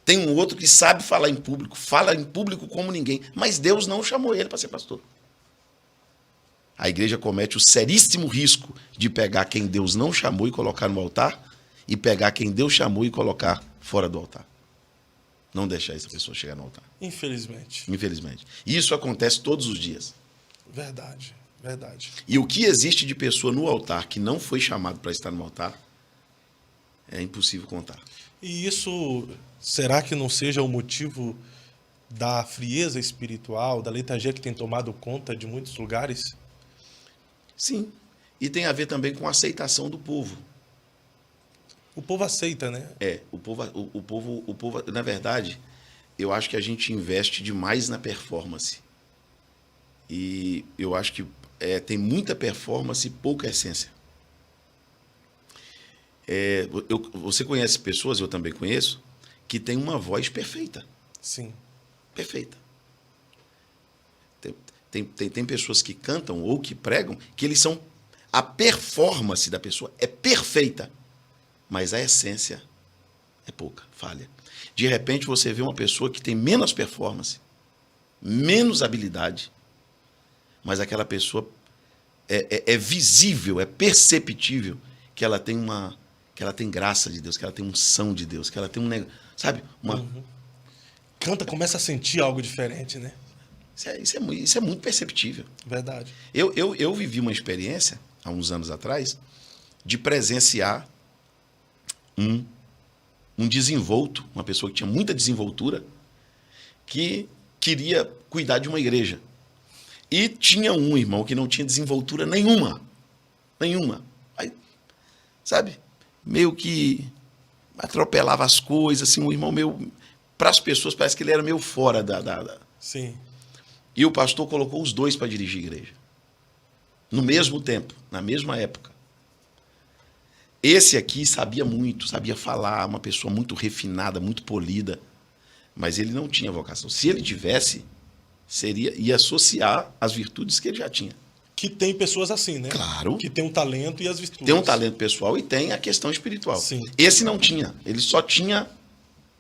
Tem um outro que sabe falar em público, fala em público como ninguém, mas Deus não chamou ele para ser pastor. A igreja comete o seríssimo risco de pegar quem Deus não chamou e colocar no altar e pegar quem Deus chamou e colocar fora do altar. Não deixar essa pessoa chegar no altar. Infelizmente. Infelizmente. Isso acontece todos os dias. Verdade, verdade. E o que existe de pessoa no altar que não foi chamado para estar no altar, é impossível contar. E isso, será que não seja o motivo da frieza espiritual, da letargia que tem tomado conta de muitos lugares? Sim. E tem a ver também com a aceitação do povo. O povo aceita, né? O povo, na verdade, eu acho que a gente investe demais na performance. E eu acho que tem muita performance e pouca essência. Você conhece pessoas, eu também conheço, que têm uma voz perfeita. Sim. Perfeita. Tem pessoas que cantam ou que pregam que eles são... A performance da pessoa é perfeita, mas a essência é pouca, falha. De repente você vê uma pessoa que tem menos performance, menos habilidade, mas aquela pessoa é visível, é perceptível que ela tem que ela tem graça de Deus, que ela tem unção de Deus, que ela tem sabe? Canta, começa a sentir algo diferente, né? Isso é muito perceptível. Verdade. Eu vivi uma experiência, há uns anos atrás, de presenciar um desenvolto, uma pessoa que tinha muita desenvoltura, que queria cuidar de uma igreja. E tinha um irmão que não tinha desenvoltura nenhuma. Nenhuma. Aí, sabe, meio que atropelava as coisas, assim, um irmão meio... Para as pessoas, parece que ele era meio fora Sim. E o pastor colocou os dois para dirigir a igreja. No mesmo tempo, na mesma época. Esse aqui sabia muito, sabia falar, uma pessoa muito refinada, muito polida, mas ele não tinha vocação. Se ele tivesse, ia associar as virtudes que ele já tinha. Que tem pessoas assim, né? Claro. Que tem um talento e as virtudes. Tem um talento pessoal e tem a questão espiritual. Sim. Esse não tinha, ele só tinha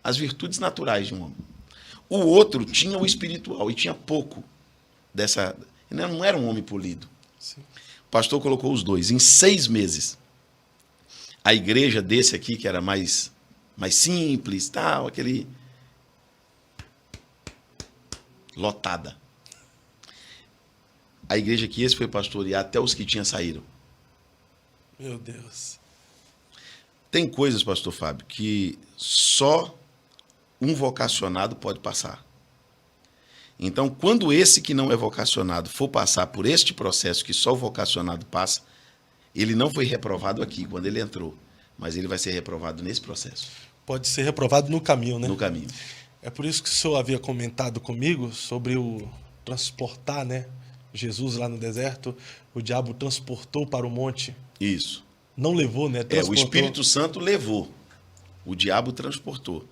as virtudes naturais de um homem. O outro tinha o espiritual e tinha pouco dessa... Ele não era um homem polido. Sim. O pastor colocou os dois. Em 6 meses, a igreja desse aqui, que era mais simples, tal, aquele... lotada. A igreja que esse foi pastorear, até os que tinham saíram. Meu Deus. Tem coisas, pastor Fábio, que só um vocacionado pode passar. Então, quando esse que não é vocacionado for passar por este processo que só o vocacionado passa, ele não foi reprovado aqui, quando ele entrou, mas ele vai ser reprovado nesse processo. Pode ser reprovado no caminho, né? No caminho. É por isso que o senhor havia comentado comigo sobre o transportar, né? Jesus lá no deserto, o diabo transportou para o monte. Isso. Não levou, né? O Espírito Santo levou. O diabo transportou.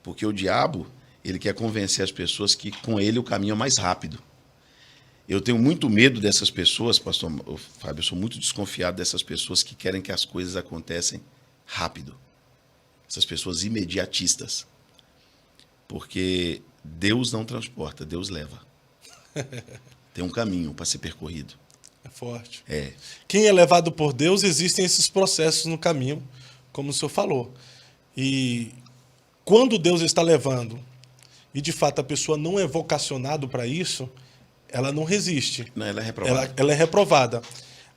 Porque o diabo, ele quer convencer as pessoas que com ele o caminho é mais rápido. Eu tenho muito medo dessas pessoas, pastor Fábio, eu sou muito desconfiado dessas pessoas que querem que as coisas acontecem rápido. Essas pessoas imediatistas. Porque Deus não transporta, Deus leva. Tem um caminho para ser percorrido. É forte. É. Quem é levado por Deus, existem esses processos no caminho, como o senhor falou. E quando Deus está levando, e de fato a pessoa não é vocacionado para isso, ela não resiste. Não, ela é reprovada. Ela é reprovada.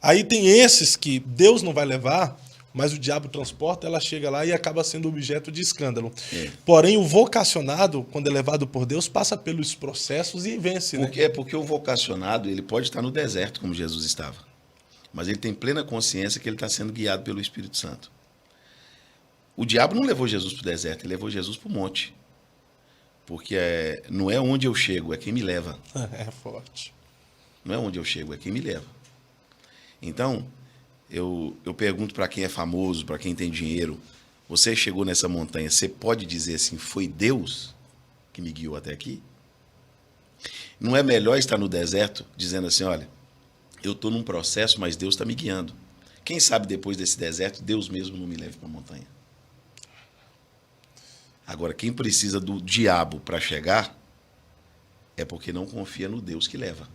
Aí tem esses que Deus não vai levar, mas o diabo transporta, ela chega lá e acaba sendo objeto de escândalo. É. Porém, o vocacionado, quando é levado por Deus, passa pelos processos e vence. Porque o vocacionado, ele pode estar no deserto, como Jesus estava. Mas ele tem plena consciência que ele está sendo guiado pelo Espírito Santo. O diabo não levou Jesus para o deserto, ele levou Jesus para o monte. Porque não é onde eu chego, é quem me leva. É forte. Não é onde eu chego, é quem me leva. Então, eu pergunto para quem é famoso, para quem tem dinheiro, você chegou nessa montanha, você pode dizer assim, foi Deus? que me guiou até aqui? Não é melhor estar no deserto dizendo assim, olha, eu estou num processo, mas Deus está me guiando. Quem sabe depois desse deserto, Deus mesmo não me leve para a montanha. Agora, quem precisa do diabo para chegar é porque não confia no Deus que leva.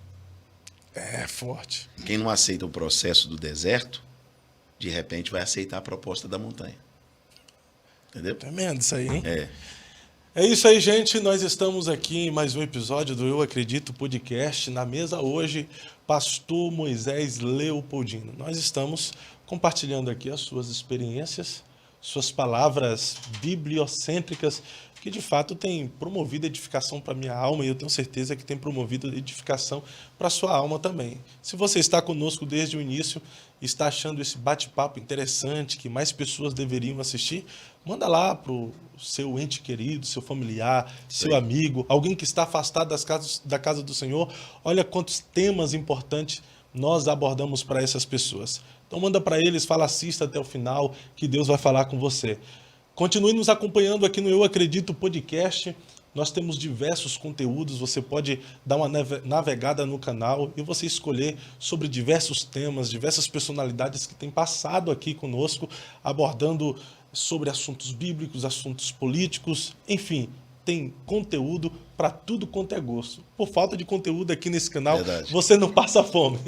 É forte. Quem não aceita o processo do deserto, de repente vai aceitar a proposta da montanha. Entendeu? Tremendo isso aí, hein? É. É isso aí, gente. Nós estamos aqui em mais um episódio do Eu Acredito Podcast. Na mesa hoje, Pastor Moisés Leopoldino. Nós estamos compartilhando aqui as suas experiências, suas palavras bibliocêntricas, que de fato tem promovido edificação para a minha alma e eu tenho certeza que tem promovido edificação para a sua alma também. Se você está conosco desde o início e está achando esse bate-papo interessante, que mais pessoas deveriam assistir, manda lá para o seu ente querido, seu familiar, seu amigo, alguém que está afastado da casa do Senhor. Olha quantos temas importantes nós abordamos para essas pessoas. Então manda para eles, fala, assista até o final, que Deus vai falar com você. Continue nos acompanhando aqui no Eu Acredito Podcast. Nós temos diversos conteúdos, você pode dar uma navegada no canal e você escolher sobre diversos temas, diversas personalidades que têm passado aqui conosco, abordando sobre assuntos bíblicos, assuntos políticos, enfim, tem conteúdo para tudo quanto é gosto. Por falta de conteúdo aqui nesse canal, Verdade. você não passa fome.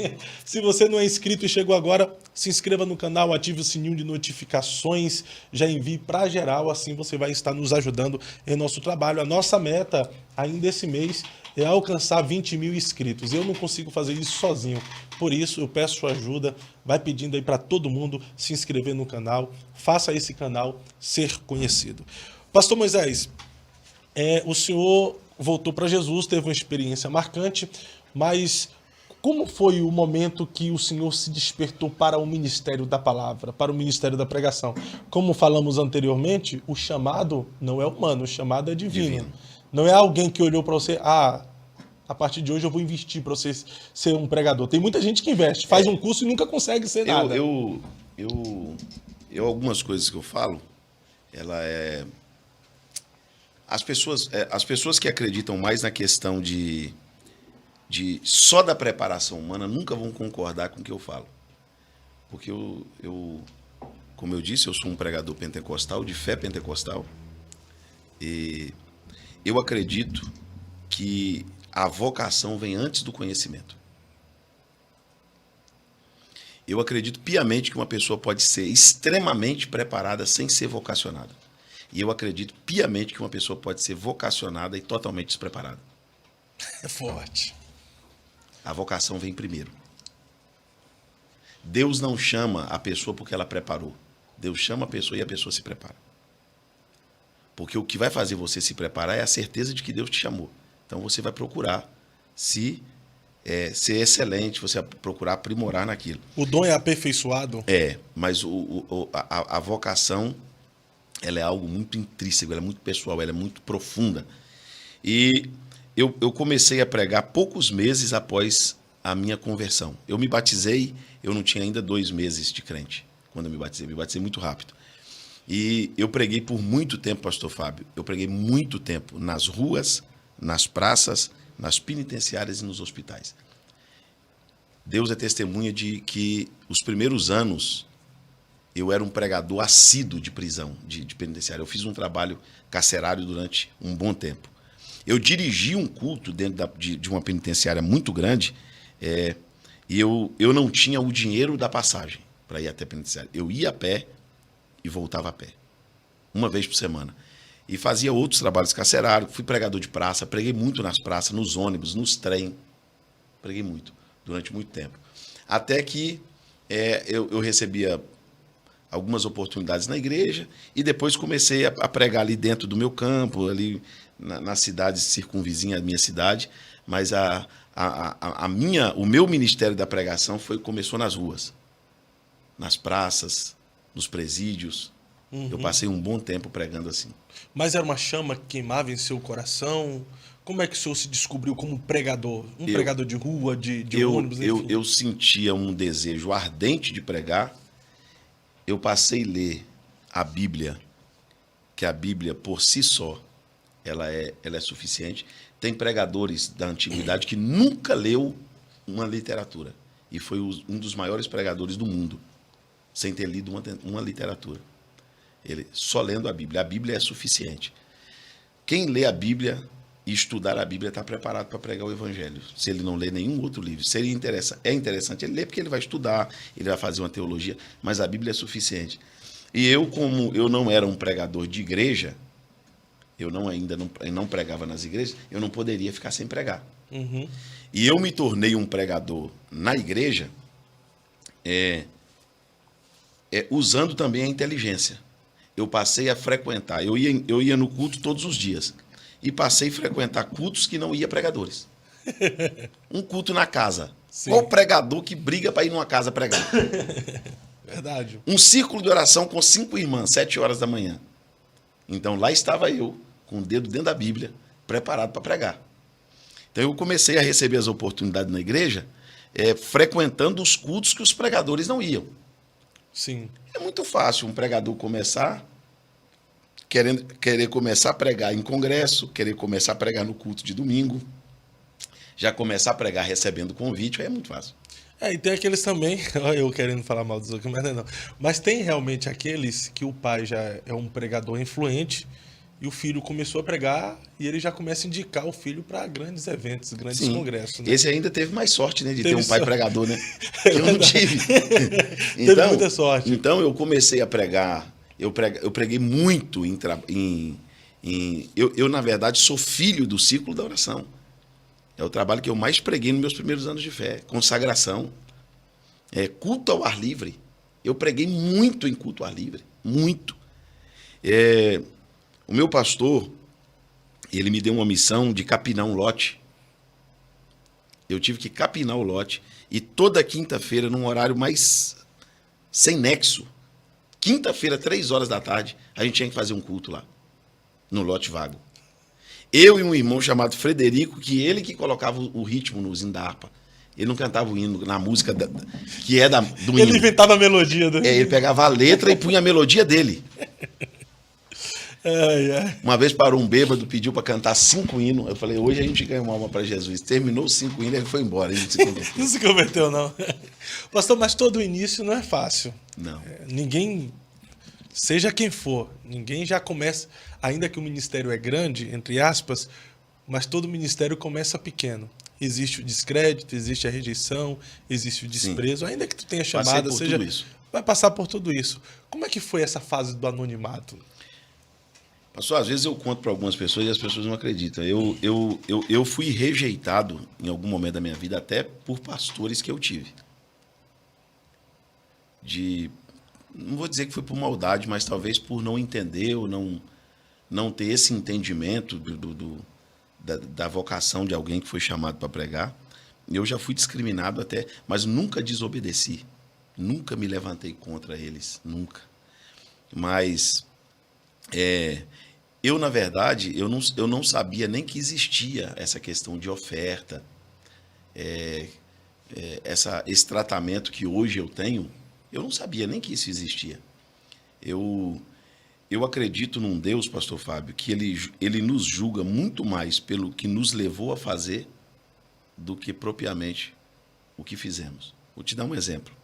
Se você não é inscrito e chegou agora, se inscreva no canal, ative o sininho de notificações, já envie para geral, assim você vai estar nos ajudando em nosso trabalho. A nossa meta ainda esse mês é alcançar 20 mil inscritos. Eu não consigo fazer isso sozinho. Por isso, eu peço sua ajuda. Vai pedindo aí para todo mundo se inscrever no canal. Faça esse canal ser conhecido. Pastor Moisés, o senhor voltou para Jesus, teve uma experiência marcante, mas como foi o momento que o senhor se despertou para o ministério da palavra, para o ministério da pregação? Como falamos anteriormente, o chamado não é humano, o chamado é divino. Não é alguém que olhou para você, a partir de hoje eu vou investir para você ser um pregador. Tem muita gente que investe, faz um curso e nunca consegue ser nada. Algumas coisas que eu falo, as pessoas que acreditam mais na questão de só da preparação humana nunca vão concordar com o que eu falo. Porque como eu disse, eu sou um pregador pentecostal, de fé pentecostal, e eu acredito que a vocação vem antes do conhecimento. Eu acredito piamente que uma pessoa pode ser extremamente preparada sem ser vocacionada. E eu acredito piamente que uma pessoa pode ser vocacionada e totalmente despreparada. É forte. A vocação vem primeiro. Deus não chama a pessoa porque ela preparou. Deus chama a pessoa e a pessoa se prepara. Porque o que vai fazer você se preparar é a certeza de que Deus te chamou. Então você vai procurar ser excelente, você vai procurar aprimorar naquilo. O dom é aperfeiçoado? Mas a vocação, ela é algo muito intrínseco, ela é muito pessoal, ela é muito profunda. E eu comecei a pregar poucos meses após a minha conversão. Eu me batizei, eu não tinha ainda 2 meses de crente quando eu me batizei muito rápido. E eu preguei por muito tempo, pastor Fábio, eu preguei muito tempo nas ruas, nas praças, nas penitenciárias e nos hospitais. Deus é testemunha de que os primeiros anos eu era um pregador assíduo de prisão, de penitenciária. Eu fiz um trabalho carcerário durante um bom tempo. Eu dirigi um culto dentro de uma penitenciária muito grande, e eu não tinha o dinheiro da passagem para ir até a penitenciária. Eu ia a pé e voltava a pé, uma vez por semana. E fazia outros trabalhos carcerários, fui pregador de praça, preguei muito nas praças, nos ônibus, nos trem. Preguei muito, durante muito tempo. Até que eu recebia algumas oportunidades na igreja e depois comecei a pregar ali dentro do meu campo, ali nas cidades circunvizinhas à minha cidade, mas o meu ministério da pregação começou nas ruas, nas praças, nos presídios. Eu passei um bom tempo pregando assim. Mas era uma chama que queimava em seu coração? Como é que o senhor se descobriu como pregador? Pregador de rua, de ônibus, enfim? Eu sentia um desejo ardente de pregar. Eu passei a ler a Bíblia, que a Bíblia, por si só, ela é suficiente. Tem pregadores da antiguidade que nunca leu uma literatura. E foi um dos maiores pregadores do mundo, sem ter lido uma literatura. Ele só lendo a Bíblia. A Bíblia é suficiente. Quem lê a Bíblia e estudar a Bíblia está preparado para pregar o Evangelho. Se ele não lê nenhum outro livro, é interessante ele ler, porque ele vai estudar, ele vai fazer uma teologia, mas a Bíblia é suficiente. E eu, como eu não era um pregador de igreja, eu não pregava nas igrejas, eu não poderia ficar sem pregar. Uhum. E eu me tornei um pregador na igreja usando também a inteligência. Eu passei a frequentar, eu ia no culto todos os dias, e passei a frequentar cultos que não ia pregadores. Um culto na casa. Sim. Qual pregador que briga para ir numa casa pregar? Verdade. Um círculo de oração com 5 irmãs, 7 horas da manhã. Então lá estava eu, com o dedo dentro da Bíblia, preparado para pregar. Então eu comecei a receber as oportunidades na igreja, frequentando os cultos que os pregadores não iam. Sim. É muito fácil um pregador começar, querer começar a pregar em congresso, querer começar a pregar no culto de domingo, já começar a pregar recebendo convite, é muito fácil. E tem aqueles também, olha eu querendo falar mal dos outros, mas não. Mas tem realmente aqueles que o pai já é um pregador influente e o filho começou a pregar e ele já começa a indicar o filho para grandes eventos, grandes congressos. Né? Esse ainda teve mais sorte, né, de ter um pai sorte. pregador, né? Eu não tive. Então, teve muita sorte. Então eu comecei a pregar, eu preguei muito eu, na verdade, sou filho do círculo da oração. É o trabalho que eu mais preguei nos meus primeiros anos de fé. Consagração. Culto ao ar livre. Eu preguei muito em culto ao ar livre. Muito. O meu pastor, ele me deu uma missão de capinar um lote. Eu tive que capinar o lote. E toda quinta-feira, num horário mais sem nexo, quinta-feira, 3 horas da tarde, a gente tinha que fazer um culto lá, no lote vago. Eu e um irmão chamado Frederico, que ele que colocava o ritmo no hino da harpa. Ele não cantava o hino na música que é do hino. Ele inventava a melodia do hino. Ele pegava a letra e punha a melodia dele. Uma vez parou um bêbado, pediu para cantar 5 hinos. Eu falei, hoje a gente ganha uma alma para Jesus. Terminou os 5 hinos e ele foi embora. Ele não se converteu. Não se converteu, não. Pastor, mas todo início não é fácil. Não. Ninguém... Seja quem for, ninguém já começa, ainda que o ministério é grande, entre aspas, mas todo ministério começa pequeno. Existe o descrédito, existe a rejeição, existe o desprezo, ainda que tu tenha chamada, vai passar por tudo isso. Como é que foi essa fase do anonimato? Pastor, às vezes eu conto para algumas pessoas e as pessoas não acreditam. Eu fui rejeitado em algum momento da minha vida, até por pastores que eu tive. Não vou dizer que foi por maldade, mas talvez por não entender ou não ter esse entendimento da vocação de alguém que foi chamado para pregar. Eu já fui discriminado até, mas nunca desobedeci. Nunca me levantei contra eles, nunca. Mas eu, na verdade, eu não sabia nem que existia essa questão de oferta, esse tratamento que hoje eu tenho. Eu não sabia nem que isso existia. Eu acredito num Deus, pastor Fábio, que ele nos julga muito mais pelo que nos levou a fazer do que propriamente o que fizemos. Vou te dar um exemplo.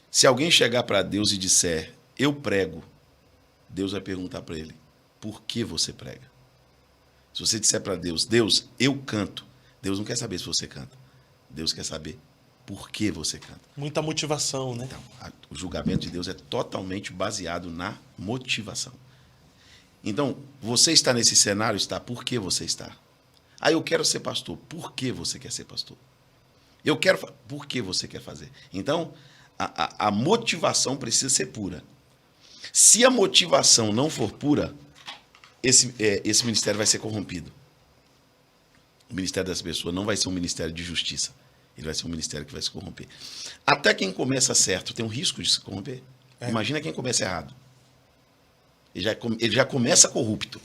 Se alguém chegar para Deus e disser, eu prego, Deus vai perguntar para ele, por que você prega? Se você disser para Deus, Deus, eu canto, Deus não quer saber se você canta. Deus quer saber por que você canta. Muita motivação, né? Então, o julgamento de Deus é totalmente baseado na motivação. Então, você está nesse cenário, está por que você está? Eu quero ser pastor. Por que você quer ser pastor? Eu quero... Por que você quer fazer? Então, a motivação precisa ser pura. Se a motivação não for pura, esse ministério vai ser corrompido. O ministério dessa pessoa não vai ser um ministério de justiça. Ele vai ser um ministério que vai se corromper. Até quem começa certo tem um risco de se corromper. Imagina quem começa errado. Ele já começa corrupto.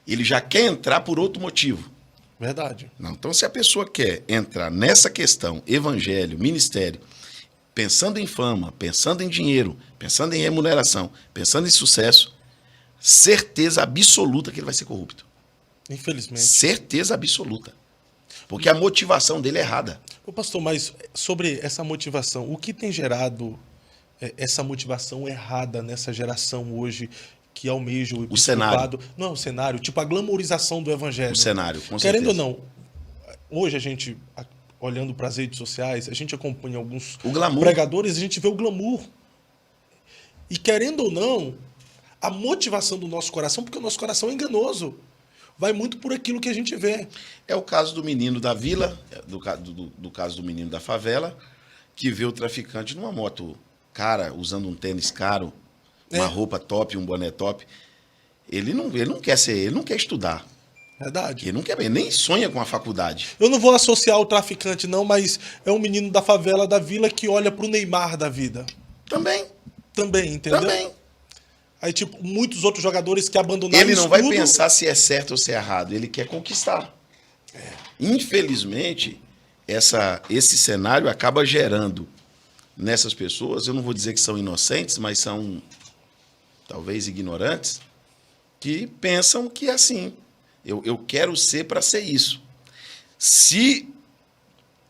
Ele já quer entrar por outro motivo. Verdade. Não, então, se a pessoa quer entrar nessa questão, evangelho, ministério, pensando em fama, pensando em dinheiro, pensando em remuneração, pensando em sucesso, certeza absoluta que ele vai ser corrupto. Infelizmente. Certeza absoluta. Porque a motivação dele é errada. Ô, pastor, mas sobre essa motivação, o que tem gerado essa motivação errada nessa geração hoje que almeja o cenário. Não é o cenário, tipo a glamorização do evangelho. O cenário, com Querendo certeza. ou não, hoje a gente, olhando para as redes sociais, a gente acompanha alguns O glamour. pregadores, a gente vê o glamour. E querendo ou não, a motivação do nosso coração, porque o nosso coração é enganoso, vai muito por aquilo que a gente vê. É o caso do menino da vila, do caso do menino da favela, que vê o traficante numa moto cara, usando um tênis caro, uma roupa top, um boné top. Ele não quer ele não quer estudar. Verdade. Ele nem sonha com a faculdade. Eu não vou associar o traficante, não, mas é um menino da favela, da vila, que olha pro Neymar da vida. Também, entendeu? Também. Aí, tipo, muitos outros jogadores que abandonaram Ele não vai tudo. pensar se é certo ou se é errado. Ele quer conquistar. Infelizmente, esse cenário acaba gerando nessas pessoas, eu não vou dizer que são inocentes, mas são talvez ignorantes, que pensam que é assim. Eu quero ser para ser isso. Se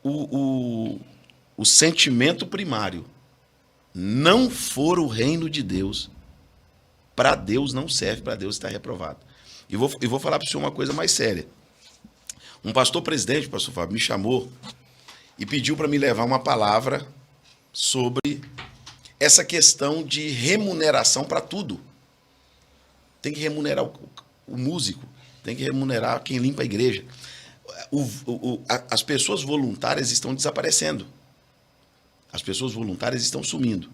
o sentimento primário não for o reino de Deus, para Deus não serve, para Deus está reprovado. E vou falar para o senhor uma coisa mais séria. Um pastor presidente, o pastor Fábio, me chamou e pediu para me levar uma palavra sobre essa questão de remuneração para tudo. Tem que remunerar o músico, tem que remunerar quem limpa a igreja. As pessoas voluntárias estão desaparecendo. As pessoas voluntárias estão sumindo.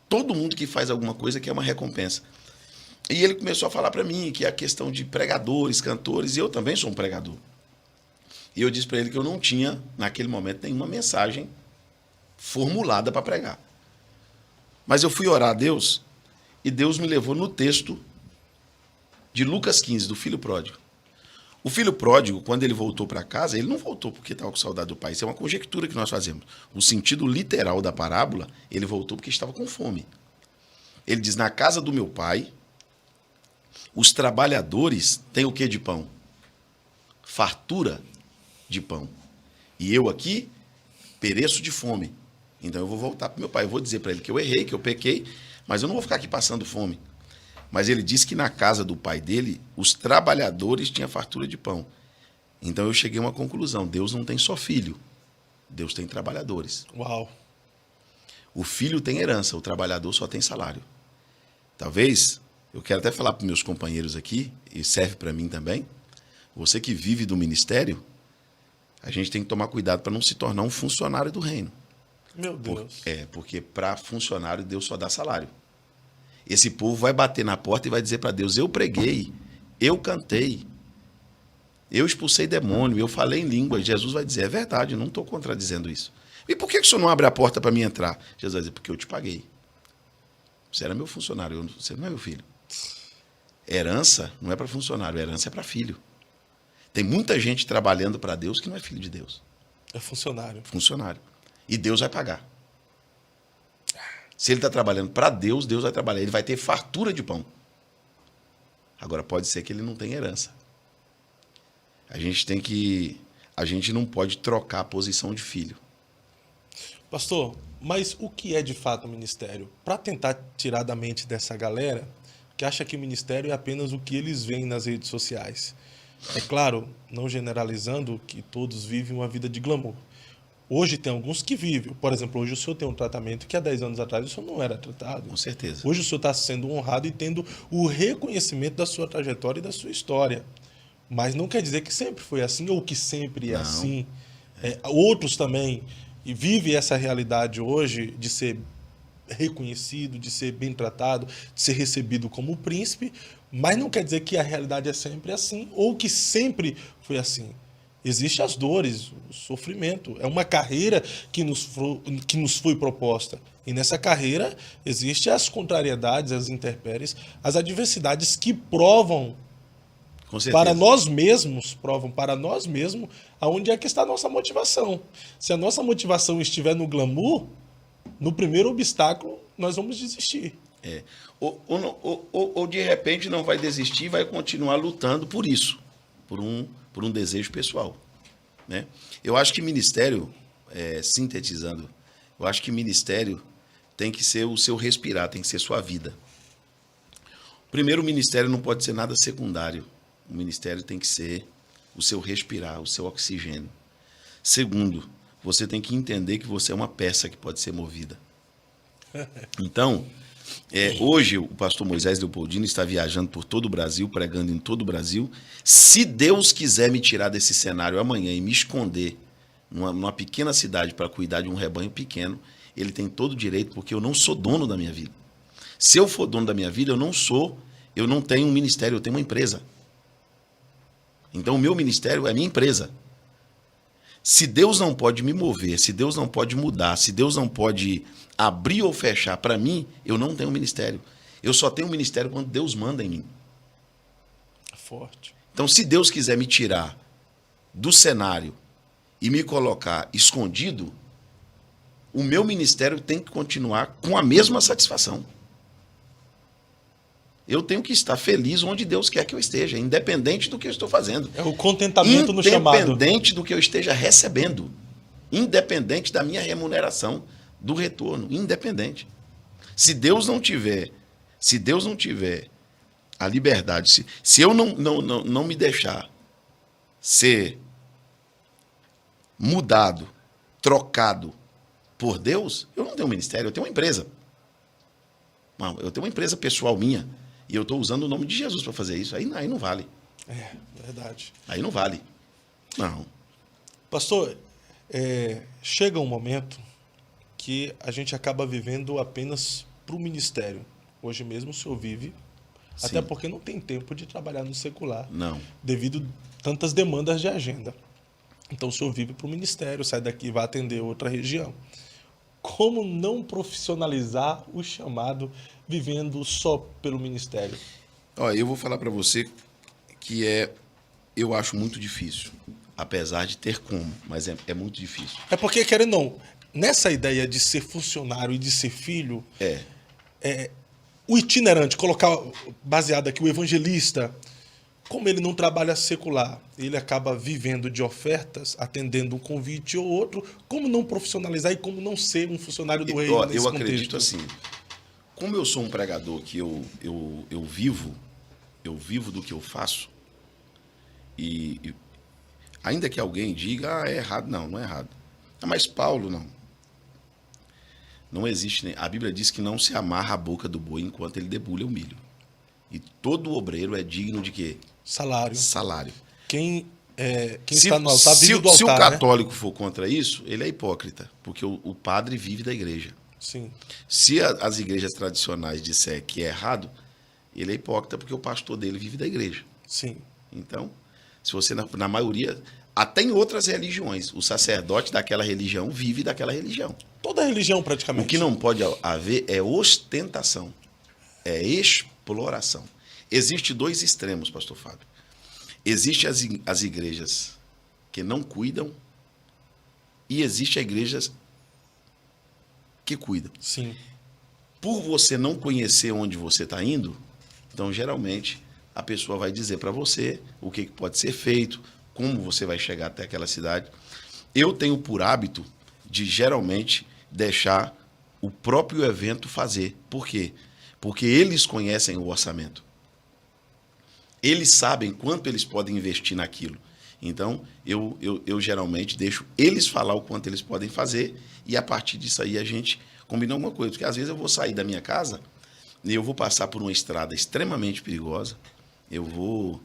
Todo mundo que faz alguma coisa quer uma recompensa. E ele começou a falar para mim que é a questão de pregadores, cantores, e eu também sou um pregador. E eu disse para ele que eu não tinha, naquele momento, nenhuma mensagem formulada para pregar. Mas eu fui orar a Deus, e Deus me levou no texto de Lucas 15, do filho pródigo. O filho pródigo, quando ele voltou para casa, ele não voltou porque estava com saudade do pai. Isso é uma conjectura que nós fazemos. O sentido literal da parábola, ele voltou porque estava com fome. Ele diz, na casa do meu pai, os trabalhadores têm o que de pão? Fartura de pão. E eu aqui pereço de fome. Então eu vou voltar para meu pai. Eu vou dizer para ele que eu errei, que eu pequei, mas eu não vou ficar aqui passando fome. Mas ele disse que na casa do pai dele, os trabalhadores tinham fartura de pão. Então eu cheguei a uma conclusão. Deus não tem só filho. Deus tem trabalhadores. Uau. O filho tem herança, o trabalhador só tem salário. Talvez, eu quero até falar para meus companheiros aqui, e serve para mim também, você que vive do ministério, a gente tem que tomar cuidado para não se tornar um funcionário do reino. Meu Deus. Porque para funcionário Deus só dá salário. Esse povo vai bater na porta e vai dizer para Deus, eu preguei, eu cantei, eu expulsei demônio, eu falei em língua. Jesus vai dizer, é verdade, eu não estou contradizendo isso. E por que o senhor não abre a porta para mim entrar? Jesus vai dizer, porque eu te paguei. Você era meu funcionário, você não é meu filho. Herança não é para funcionário, herança é para filho. Tem muita gente trabalhando para Deus que não é filho de Deus. É funcionário. Funcionário. E Deus vai pagar. Se ele está trabalhando para Deus, Deus vai trabalhar. Ele vai ter fartura de pão. Agora, pode ser que ele não tenha herança. A gente não pode trocar a posição de filho. Pastor, mas o que é de fato o ministério? Para tentar tirar da mente dessa galera que acha que o ministério é apenas o que eles veem nas redes sociais. É claro, não generalizando que todos vivem uma vida de glamour. Hoje tem alguns que vivem. Por exemplo, hoje o senhor tem um tratamento que há 10 anos atrás o senhor não era tratado. Com certeza. Hoje o senhor está sendo honrado e tendo o reconhecimento da sua trajetória e da sua história. Mas não quer dizer que sempre foi assim ou que sempre é assim. Outros também vivem essa realidade hoje de ser reconhecido, de ser bem tratado, de ser recebido como príncipe, mas não quer dizer que a realidade é sempre assim ou que sempre foi assim. Existem as dores, o sofrimento. É uma carreira que nos foi proposta. E nessa carreira existem as contrariedades, as intempéries, as adversidades que provam para nós mesmos, aonde é que está a nossa motivação. Se a nossa motivação estiver no glamour, no primeiro obstáculo, nós vamos desistir. Ou de repente não vai desistir e vai continuar lutando por isso, por um desejo pessoal, né? Eu acho que ministério, sintetizando, eu acho que ministério tem que ser o seu respirar, tem que ser sua vida. Primeiro, o ministério não pode ser nada secundário. O ministério tem que ser o seu respirar, o seu oxigênio. Segundo, você tem que entender que você é uma peça que pode ser movida. Então, hoje o pastor Moisés Leopoldino está viajando por todo o Brasil, pregando em todo o Brasil. Se Deus quiser me tirar desse cenário amanhã e me esconder numa pequena cidade para cuidar de um rebanho pequeno, ele tem todo o direito, porque eu não sou dono da minha vida. Se eu for dono da minha vida, eu não tenho um ministério, eu tenho uma empresa. Então o meu ministério é a minha empresa. Se Deus não pode me mover, se Deus não pode mudar, se Deus não pode abrir ou fechar para mim, eu não tenho ministério. Eu só tenho ministério quando Deus manda em mim. Forte. Então, se Deus quiser me tirar do cenário e me colocar escondido, o meu ministério tem que continuar com a mesma satisfação. Eu tenho que estar feliz onde Deus quer que eu esteja, independente do que eu estou fazendo. É o contentamento no chamado. Independente do que eu esteja recebendo. Independente da minha remuneração, do retorno. Independente. Se Deus não tiver a liberdade, se eu não me deixar ser mudado, trocado por Deus, eu não tenho ministério, eu tenho uma empresa. Não, eu tenho uma empresa pessoal minha. E eu estou usando o nome de Jesus para fazer isso. Aí não vale. É, verdade. Aí não vale. Não. Pastor, chega um momento que a gente acaba vivendo apenas para o ministério. Hoje mesmo o senhor vive, Sim. Até porque não tem tempo de trabalhar no secular. Não. Devido a tantas demandas de agenda. Então o senhor vive para o ministério, sai daqui e vai atender outra região. Como não profissionalizar o chamado vivendo só pelo ministério? Olha, eu vou falar para você que eu acho muito difícil, apesar de ter como, mas é muito difícil. É porque, querendo ou não, nessa ideia de ser funcionário e de ser filho, o itinerante, colocar baseado aqui o evangelista, como ele não trabalha secular, ele acaba vivendo de ofertas, atendendo um convite ou outro, como não profissionalizar e como não ser um funcionário do reino nesse Eu contexto? acredito assim, como eu sou um pregador que eu vivo do que eu faço, e ainda que alguém diga, é errado, não é errado. Mas Paulo, não existe, a Bíblia diz que não se amarra a boca do boi enquanto ele debulha o milho. E todo obreiro é digno de quê? Salário. Quem está no altar vive do altar, se o católico for contra isso, ele é hipócrita, porque o padre vive da igreja. Sim. Se as igrejas tradicionais disser que é errado, ele é hipócrita porque o pastor dele vive da igreja. Sim. Então, se você, na maioria, até em outras religiões, o sacerdote daquela religião vive daquela religião. Toda religião, praticamente. O que não pode haver é ostentação, é exploração. Existem dois extremos, pastor Fábio. Existem as igrejas que não cuidam e existem as igrejas que cuidam. Sim. Por você não conhecer onde você está indo, então, geralmente, a pessoa vai dizer para você o que pode ser feito, como você vai chegar até aquela cidade. Eu tenho por hábito de, geralmente, deixar o próprio evento fazer. Por quê? Porque eles conhecem o orçamento. Eles sabem quanto eles podem investir naquilo. Então, eu geralmente deixo eles falar o quanto eles podem fazer e, a partir disso aí, a gente combina alguma coisa. Porque, às vezes, eu vou sair da minha casa e eu vou passar por uma estrada extremamente perigosa, eu vou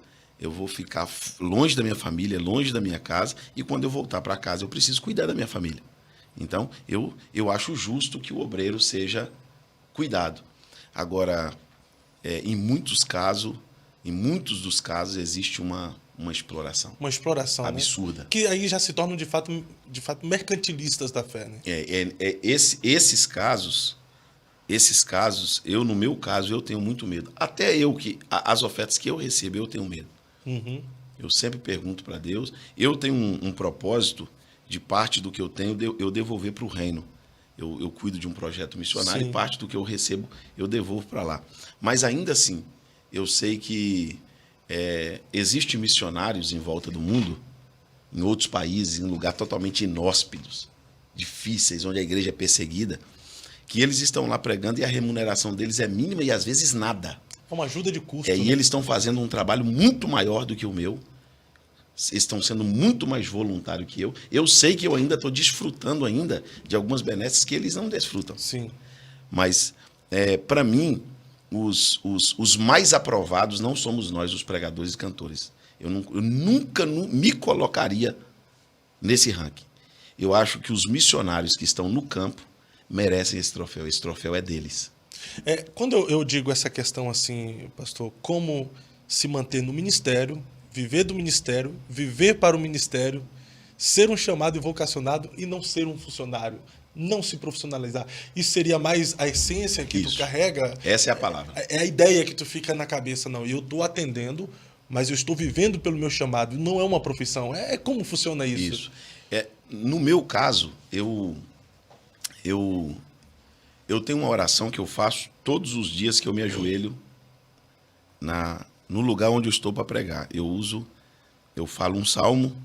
ficar longe da minha família, longe da minha casa, e quando eu voltar para casa, eu preciso cuidar da minha família. Então, eu acho justo que o obreiro seja cuidado. Agora, em muitos dos casos, existe uma exploração. Uma exploração absurda. Né? Que aí já se tornam, de fato mercantilistas da fé. Né? Esses casos, no meu caso, eu tenho muito medo. Até as ofertas que eu recebo, eu tenho medo. Uhum. Eu sempre pergunto para Deus. Eu tenho um propósito de parte do que eu tenho, eu devolver para o reino. Eu cuido de um projeto missionário Sim. e parte do que eu recebo eu devolvo para lá. Mas ainda assim, eu sei que existem missionários em volta do mundo, em outros países, em lugares totalmente inóspitos, difíceis, onde a igreja é perseguida, que eles estão lá pregando e a remuneração deles é mínima e às vezes nada. É uma ajuda de custo, E né? eles estão fazendo um trabalho muito maior do que o meu. Estão sendo muito mais voluntários que eu. Eu sei que eu ainda estou desfrutando ainda de algumas benesses que eles não desfrutam. Sim. Mas, para mim, os mais aprovados não somos nós, os pregadores e cantores. Eu nunca me colocaria nesse ranking. Eu acho que os missionários que estão no campo merecem esse troféu. Esse troféu é deles. Quando eu digo essa questão assim, pastor, como se manter no ministério, viver do ministério, viver para o ministério, ser um chamado e vocacionado e não ser um funcionário, não se profissionalizar. Isso seria mais a essência que tu carrega? Essa é a palavra. É a ideia que tu fica na cabeça, não. Eu estou atendendo, mas eu estou vivendo pelo meu chamado. Não é uma profissão. Como funciona isso? Isso. No meu caso, eu tenho uma oração que eu faço todos os dias que eu me ajoelho no lugar onde eu estou para pregar. Eu falo um salmo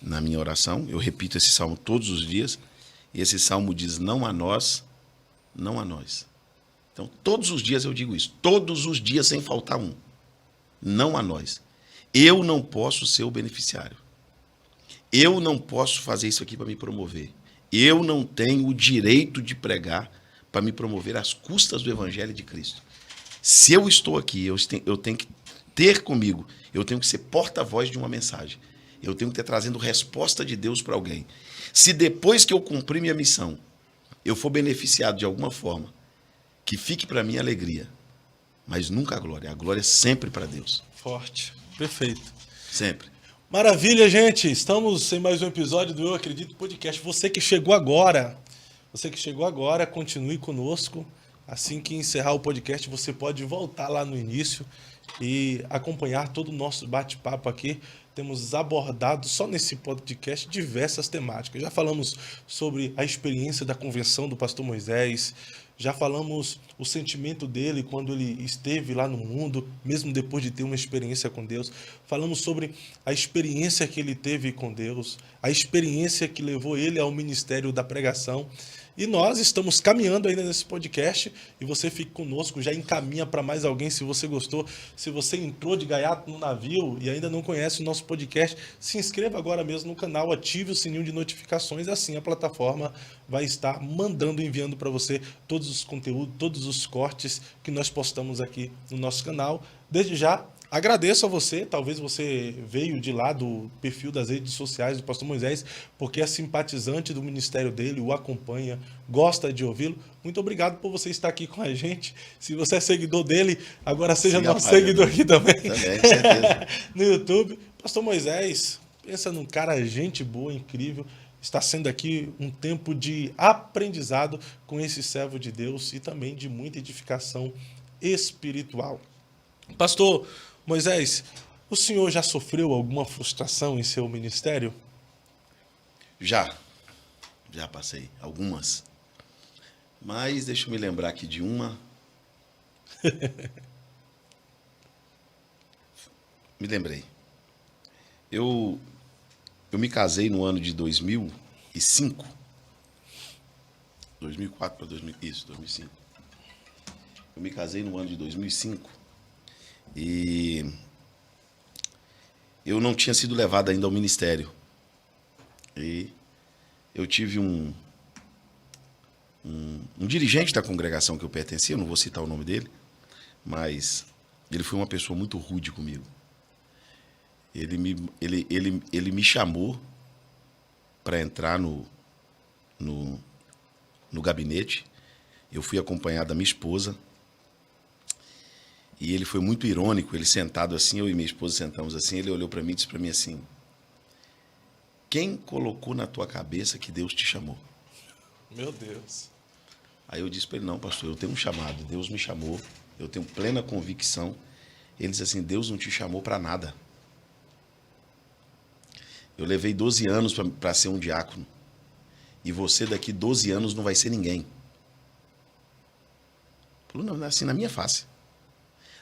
na minha oração, eu repito esse salmo todos os dias, e esse salmo diz: não a nós, não a nós. Então, todos os dias eu digo isso, todos os dias sem faltar um. Não a nós. Eu não posso ser o beneficiário. Eu não posso fazer isso aqui para me promover. Eu não tenho o direito de pregar para me promover às custas do Evangelho de Cristo. Se eu estou aqui, eu tenho que ter comigo, eu tenho que ser porta-voz de uma mensagem. Eu tenho que estar trazendo resposta de Deus para alguém. Se depois que eu cumprir minha missão, eu for beneficiado de alguma forma, que fique para mim a alegria, mas nunca a glória. A glória é sempre para Deus. Forte. Perfeito. Sempre. Maravilha, gente. Estamos em mais um episódio do Eu Acredito Podcast. Você que chegou agora, continue conosco. Assim que encerrar o podcast, você pode voltar lá no início e acompanhar todo o nosso bate-papo aqui. Temos abordado só nesse podcast diversas temáticas. Já falamos sobre a experiência da conversão do pastor Moisés, já falamos o sentimento dele quando ele esteve lá no mundo, mesmo depois de ter uma experiência com Deus. Falamos sobre a experiência que ele teve com Deus, a experiência que levou ele ao ministério da pregação. E nós estamos caminhando ainda nesse podcast e você fique conosco, já encaminha para mais alguém se você gostou. Se você entrou de gaiato no navio e ainda não conhece o nosso podcast, se inscreva agora mesmo no canal, ative o sininho de notificações, assim a plataforma vai estar enviando para você todos os conteúdos, todos os cortes que nós postamos aqui no nosso canal. Desde já, agradeço a você, talvez você veio de lá do perfil das redes sociais do pastor Moisés, porque é simpatizante do ministério dele, o acompanha, gosta de ouvi-lo. Muito obrigado por você estar aqui com a gente. Se você é seguidor dele, agora seja nosso seguidor aqui também. Também, com certeza. No YouTube. Pastor Moisés, pensa num cara, gente boa, incrível. Está sendo aqui um tempo de aprendizado com esse servo de Deus e também de muita edificação espiritual. Pastor Moisés, o senhor já sofreu alguma frustração em seu ministério? Já passei algumas. Mas deixa eu me lembrar aqui de uma. Me lembrei. Eu me casei no ano de 2005. 2004 para 2000, isso, 2005. Eu me casei no ano de 2005 e eu não tinha sido levado ainda ao ministério. E eu tive um dirigente da congregação que eu pertencia, eu não vou citar o nome dele, mas ele foi uma pessoa muito rude comigo. Ele me chamou para entrar no gabinete. Eu fui acompanhado da minha esposa. E ele foi muito irônico, ele sentado assim, eu e minha esposa sentamos assim, ele olhou para mim e disse para mim assim: quem colocou na tua cabeça que Deus te chamou? Meu Deus. Aí eu disse para ele: não, pastor, eu tenho um chamado, Deus me chamou, eu tenho plena convicção. Ele disse assim: Deus não te chamou para nada. Eu levei 12 anos para ser um diácono. e você daqui 12 anos não vai ser ninguém. Falou, não, assim, na minha face.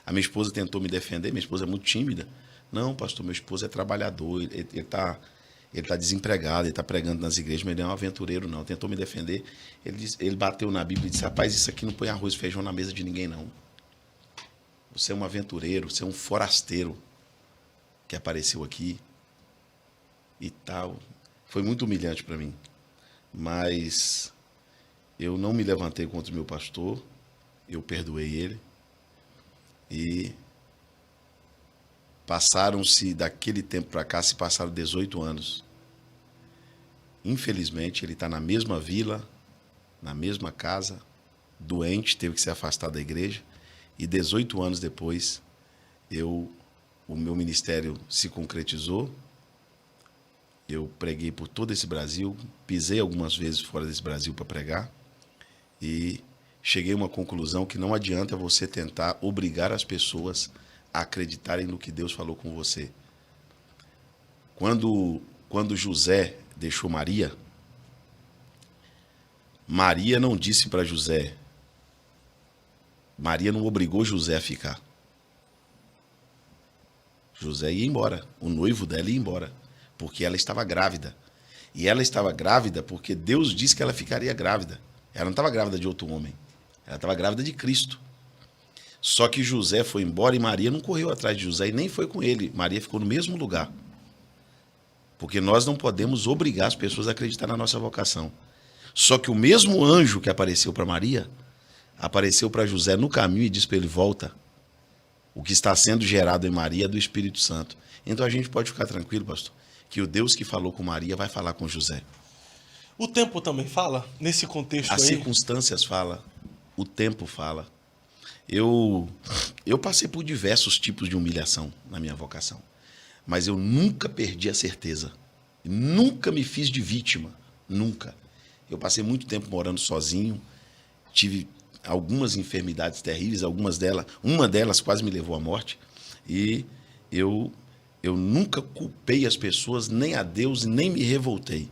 A minha esposa tentou me defender, minha esposa é muito tímida. Não, pastor, meu esposo é trabalhador, ele tá desempregado, ele está pregando nas igrejas, mas ele não é um aventureiro, não. Tentou me defender. Ele bateu na Bíblia e disse, rapaz, isso aqui não põe arroz e feijão na mesa de ninguém, não. Você é um aventureiro, você é um forasteiro que apareceu aqui e tal. Foi muito humilhante para mim. Mas eu não me levantei contra o meu pastor, eu perdoei ele. E passaram-se, daquele tempo para cá, se passaram 18 anos. Infelizmente, ele está na mesma vila, na mesma casa, doente, teve que se afastar da igreja. E 18 anos depois, o meu ministério se concretizou. Eu preguei por todo esse Brasil, pisei algumas vezes fora desse Brasil para pregar. E cheguei a uma conclusão que não adianta você tentar obrigar as pessoas a acreditarem no que Deus falou com você. Quando José deixou Maria, Maria não disse para José, Maria não obrigou José a ficar. José ia embora, o noivo dela ia embora, porque ela estava grávida. E ela estava grávida porque Deus disse que ela ficaria grávida. Ela não estava grávida de outro homem, ela estava grávida de Cristo. Só que José foi embora e Maria não correu atrás de José e nem foi com ele. Maria ficou no mesmo lugar. Porque nós não podemos obrigar as pessoas a acreditar na nossa vocação. Só que o mesmo anjo que apareceu para Maria, apareceu para José no caminho e disse para ele, volta. O que está sendo gerado em Maria é do Espírito Santo. Então a gente pode ficar tranquilo, pastor, que o Deus que falou com Maria vai falar com José. O tempo também fala, nesse contexto As aí? circunstâncias falam, o tempo fala. Eu passei por diversos tipos de humilhação na minha vocação, mas eu nunca perdi a certeza. Nunca me fiz de vítima, nunca. Eu passei muito tempo morando sozinho, tive algumas enfermidades terríveis, uma delas quase me levou à morte, e eu nunca culpei as pessoas, nem a Deus, nem me revoltei.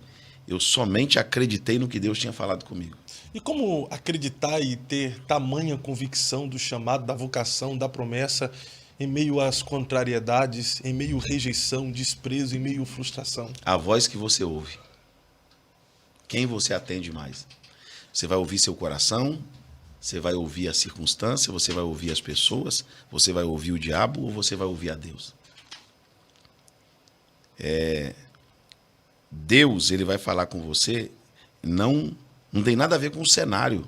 Eu somente acreditei no que Deus tinha falado comigo. E como acreditar e ter tamanha convicção do chamado, da vocação, da promessa, em meio às contrariedades, em meio à rejeição, desprezo, em meio à frustração? A voz que você ouve. Quem você atende mais? Você vai ouvir seu coração, você vai ouvir a circunstância, você vai ouvir as pessoas, você vai ouvir o diabo ou você vai ouvir a Deus? Deus, ele vai falar com você, não tem nada a ver com o cenário,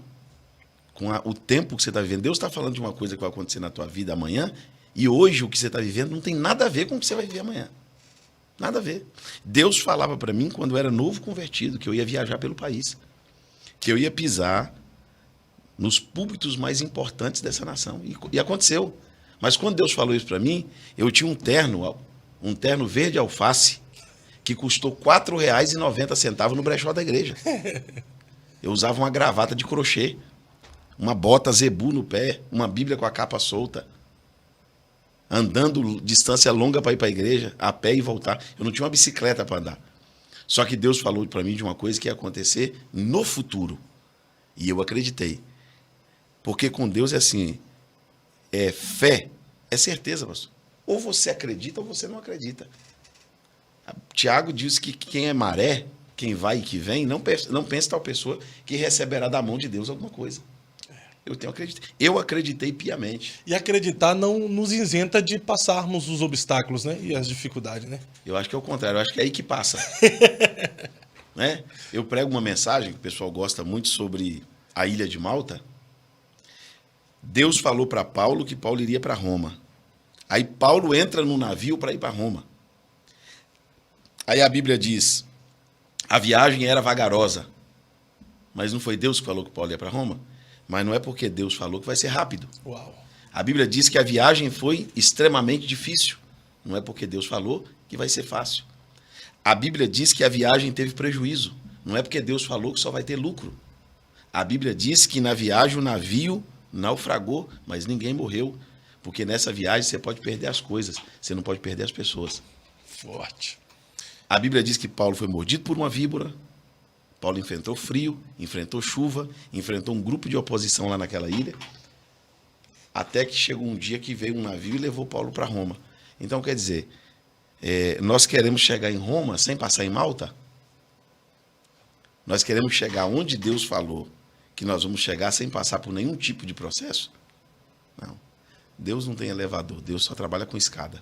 com o tempo que você está vivendo. Deus está falando de uma coisa que vai acontecer na tua vida amanhã, e hoje o que você está vivendo não tem nada a ver com o que você vai viver amanhã. Nada a ver. Deus falava para mim, quando eu era novo convertido, que eu ia viajar pelo país, que eu ia pisar nos púlpitos mais importantes dessa nação. E aconteceu. Mas quando Deus falou isso para mim, eu tinha um terno verde alface, que custou R$ 4,90 no brechó da igreja. Eu usava uma gravata de crochê, uma bota zebu no pé, uma Bíblia com a capa solta, andando distância longa para ir para a igreja, a pé e voltar. Eu não tinha uma bicicleta para andar. Só que Deus falou para mim de uma coisa que ia acontecer no futuro. E eu acreditei. Porque com Deus é assim, fé, é certeza, pastor. Ou você acredita ou você não acredita. Tiago diz que quem é maré, quem vai e que vem, não pensa tal pessoa que receberá da mão de Deus alguma coisa. Eu acreditei piamente. E acreditar não nos isenta de passarmos os obstáculos, né? E as dificuldades, né? Eu acho que é o contrário, eu acho que é aí que passa. Né? Eu prego uma mensagem que o pessoal gosta muito sobre a ilha de Malta. Deus falou para Paulo que Paulo iria para Roma. Aí Paulo entra no navio para ir para Roma. Aí a Bíblia diz, a viagem era vagarosa, mas não foi Deus que falou que Paulo ia para Roma? Mas não é porque Deus falou que vai ser rápido. Uau. A Bíblia diz que a viagem foi extremamente difícil, não é porque Deus falou que vai ser fácil. A Bíblia diz que a viagem teve prejuízo, não é porque Deus falou que só vai ter lucro. A Bíblia diz que na viagem o navio naufragou, mas ninguém morreu, porque nessa viagem você pode perder as coisas, você não pode perder as pessoas. Forte. A Bíblia diz que Paulo foi mordido por uma víbora, Paulo enfrentou frio, enfrentou chuva, enfrentou um grupo de oposição lá naquela ilha, até que chegou um dia que veio um navio e levou Paulo para Roma. Então, quer dizer, nós queremos chegar em Roma sem passar em Malta? Nós queremos chegar onde Deus falou que nós vamos chegar sem passar por nenhum tipo de processo? Não. Deus não tem elevador, Deus só trabalha com escada.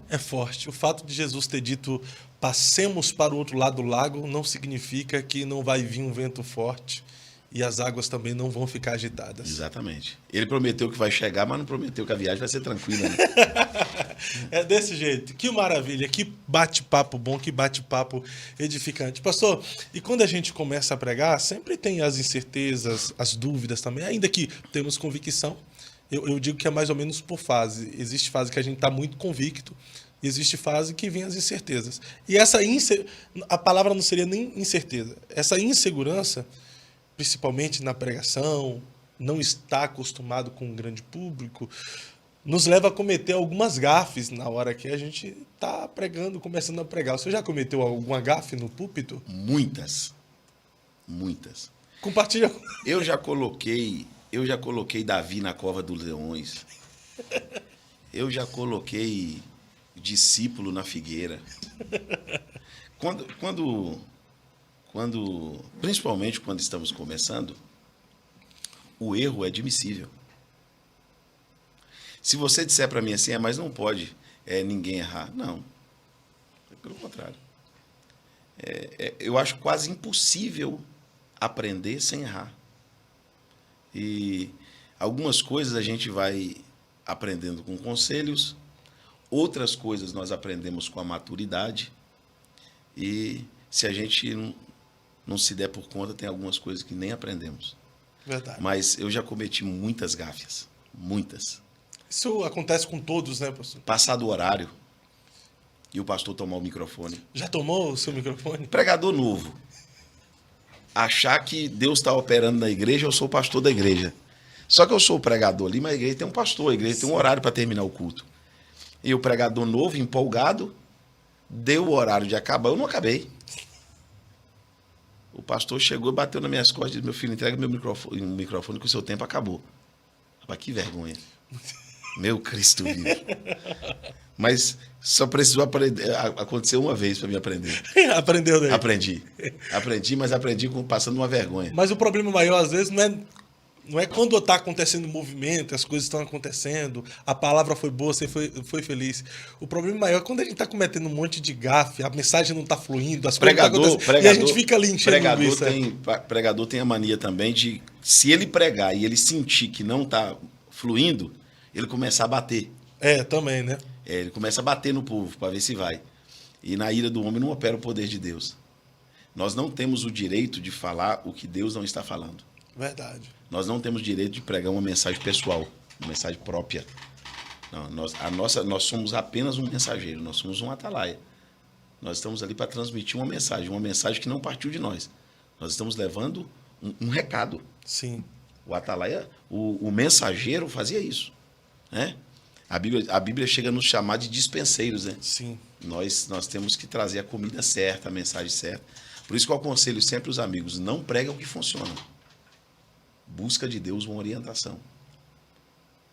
É forte. O fato de Jesus ter dito passemos para o outro lado do lago não significa que não vai vir um vento forte e as águas também não vão ficar agitadas. Exatamente. Ele prometeu que vai chegar, mas não prometeu que a viagem vai ser tranquila, né? É desse jeito. Que maravilha, que bate-papo bom, que bate-papo edificante. Pastor, e quando a gente começa a pregar, sempre tem as incertezas, as dúvidas também, ainda que temos convicção. Eu digo que é mais ou menos por fase. Existe fase que a gente está muito convicto e existe fase que vem as incertezas. E a palavra não seria nem incerteza. Essa insegurança, principalmente na pregação, não estar acostumado com um grande público, nos leva a cometer algumas gafes na hora que a gente está pregando, começando a pregar. Você já cometeu alguma gafe no púlpito? Muitas. Muitas. Compartilha. Eu já coloquei Davi na cova dos leões. Eu já coloquei discípulo na figueira. Principalmente quando estamos começando, o erro é admissível. Se você disser para mim assim, mas não pode ninguém errar. Não. Pelo contrário. Eu acho quase impossível aprender sem errar. E algumas coisas a gente vai aprendendo com conselhos, outras coisas nós aprendemos com a maturidade. E se a gente não se der por conta, tem algumas coisas que nem aprendemos. Verdade. Mas eu já cometi muitas gáfias. Muitas. Isso acontece com todos, né, pastor? Passar do horário e o pastor tomar o microfone. Já tomou o seu microfone? Pregador novo. Achar que Deus está operando na igreja, eu sou o pastor da igreja. Só que eu sou o pregador ali, mas a igreja tem um pastor, a igreja tem um horário para terminar o culto. E o pregador novo, empolgado, deu o horário de acabar, eu não acabei. O pastor chegou e bateu nas minhas costas e disse, meu filho, entrega meu microfone que o seu tempo acabou. Rapaz, que vergonha. Meu Cristo vivo. Mas só precisou acontecer uma vez para me aprender. Aprendeu daí? Aprendi, mas aprendi passando uma vergonha. Mas o problema maior, às vezes, não é quando está acontecendo o movimento, as coisas estão acontecendo, a palavra foi boa, você foi feliz. O problema maior é quando a gente está cometendo um monte de gafe, a mensagem não está fluindo, as coisas não estão acontecendo, e a gente fica ali enchendo linguiça. Pregador tem a mania também de, se ele pregar e ele sentir que não está fluindo, ele começa a bater. Também, né? Ele começa a bater no povo para ver se vai. E na ira do homem não opera o poder de Deus. Nós não temos o direito de falar o que Deus não está falando. Verdade. Nós não temos direito de pregar uma mensagem pessoal, uma mensagem própria. Não, nós somos apenas um mensageiro, nós somos um atalaia. Nós estamos ali para transmitir uma mensagem que não partiu de nós. Nós estamos levando um recado. Sim. O atalaia, o mensageiro fazia isso, né? A Bíblia chega a nos chamar de dispenseiros, né? Sim. Nós temos que trazer a comida certa, a mensagem certa. Por isso que eu aconselho sempre os amigos, não prega o que funciona. Busca de Deus uma orientação.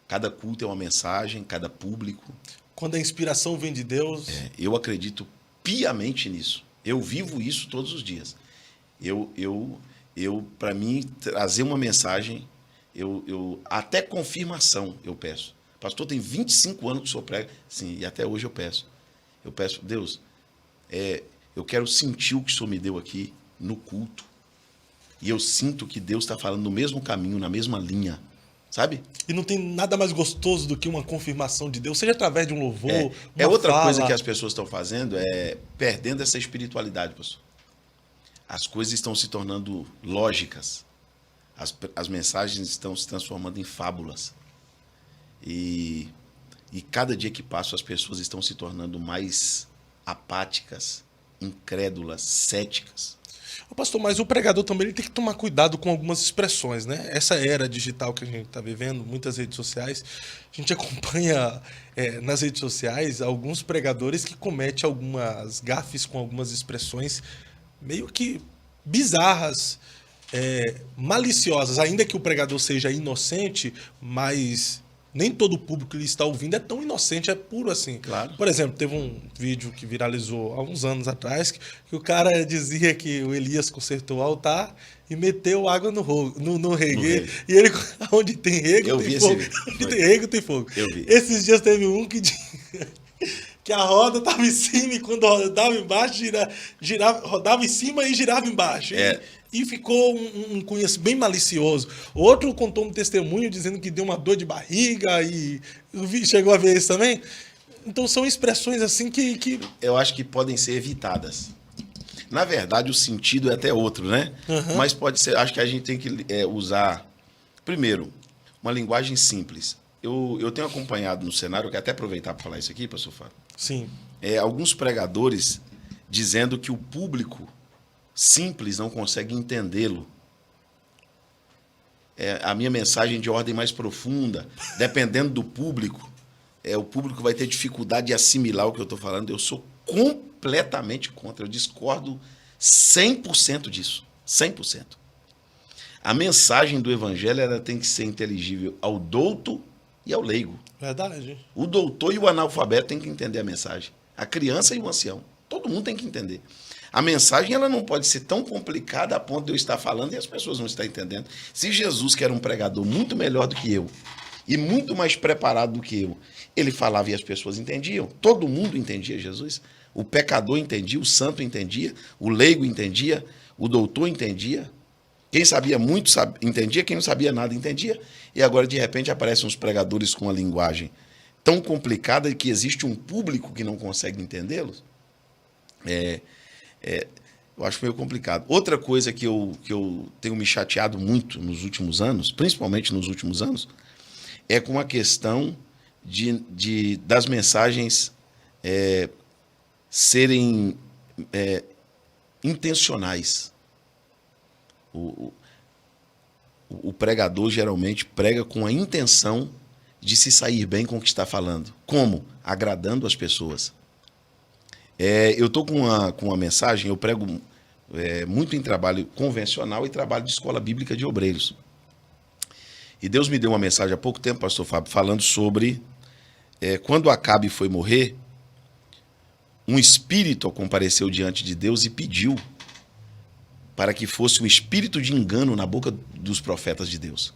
Cada culto é uma mensagem, cada público. Quando a inspiração vem de Deus... Eu acredito piamente nisso. Eu vivo isso todos os dias. Para mim, trazer uma mensagem, até confirmação eu peço. Pastor, tem 25 anos que o senhor prega. Sim, e até hoje eu peço. Eu peço, Deus, eu quero sentir o que o senhor me deu aqui no culto. E eu sinto que Deus está falando no mesmo caminho, na mesma linha. Sabe? E não tem nada mais gostoso do que uma confirmação de Deus, seja através de um louvor, outra coisa que as pessoas estão fazendo, perdendo essa espiritualidade, pastor. As coisas estão se tornando lógicas. As mensagens estão se transformando em fábulas. E cada dia que passa, as pessoas estão se tornando mais apáticas, incrédulas, céticas. Pastor, mas o pregador também ele tem que tomar cuidado com algumas expressões, né? Essa era digital que a gente está vivendo, muitas redes sociais, a gente acompanha nas redes sociais alguns pregadores que cometem algumas gafes com algumas expressões meio que bizarras, maliciosas, ainda que o pregador seja inocente, mas nem todo o público que ele está ouvindo é tão inocente, é puro assim. Claro. Por exemplo, teve um vídeo que viralizou há uns anos atrás que o cara dizia que o Elias consertou o altar e meteu água no regueiro. E ele, onde tem rego, Eu tem vi fogo. esse vídeo. Onde tem rego, tem fogo. Eu vi. Esses dias teve um que que a roda estava em cima e quando rodava embaixo, rodava em cima e girava embaixo. E ficou um cunho assim, bem malicioso. Outro contou um testemunho dizendo que deu uma dor de barriga e chegou a ver isso também. Então são expressões assim que... Eu acho que podem ser evitadas. Na verdade, o sentido é até outro, né? Uhum. Mas pode ser, acho que a gente tem que usar, primeiro, uma linguagem simples. Eu tenho acompanhado no cenário, eu quero até aproveitar para falar isso aqui, pastor Fábio. Sim. Alguns pregadores dizendo que o público simples não consegue entendê-lo. A minha mensagem de ordem mais profunda, dependendo do público, o público vai ter dificuldade de assimilar o que eu estou falando. Eu sou completamente contra, eu discordo 100% disso, 100%. A mensagem do evangelho ela tem que ser inteligível ao douto e ao leigo. Verdade. O doutor e o analfabeto têm que entender a mensagem. A criança e o ancião. Todo mundo tem que entender. A mensagem ela não pode ser tão complicada a ponto de eu estar falando e as pessoas não estão entendendo. Se Jesus, que era um pregador muito melhor do que eu e muito mais preparado do que eu, ele falava e as pessoas entendiam. Todo mundo entendia Jesus. O pecador entendia, o santo entendia, o leigo entendia, o doutor entendia. Quem sabia muito entendia, quem não sabia nada entendia. E agora, de repente, aparecem uns pregadores com uma linguagem tão complicada que existe um público que não consegue entendê-los. Eu acho meio complicado. Outra coisa que eu tenho me chateado muito nos últimos anos, principalmente nos últimos anos, é com a questão das mensagens serem intencionais. O pregador geralmente prega com a intenção de se sair bem com o que está falando. Como? Agradando as pessoas. Eu estou com uma mensagem, eu prego muito em trabalho convencional e trabalho de escola bíblica de obreiros. E Deus me deu uma mensagem há pouco tempo, pastor Fábio, falando sobre quando Acabe foi morrer, um espírito compareceu diante de Deus e pediu para que fosse um espírito de engano na boca dos profetas de Deus.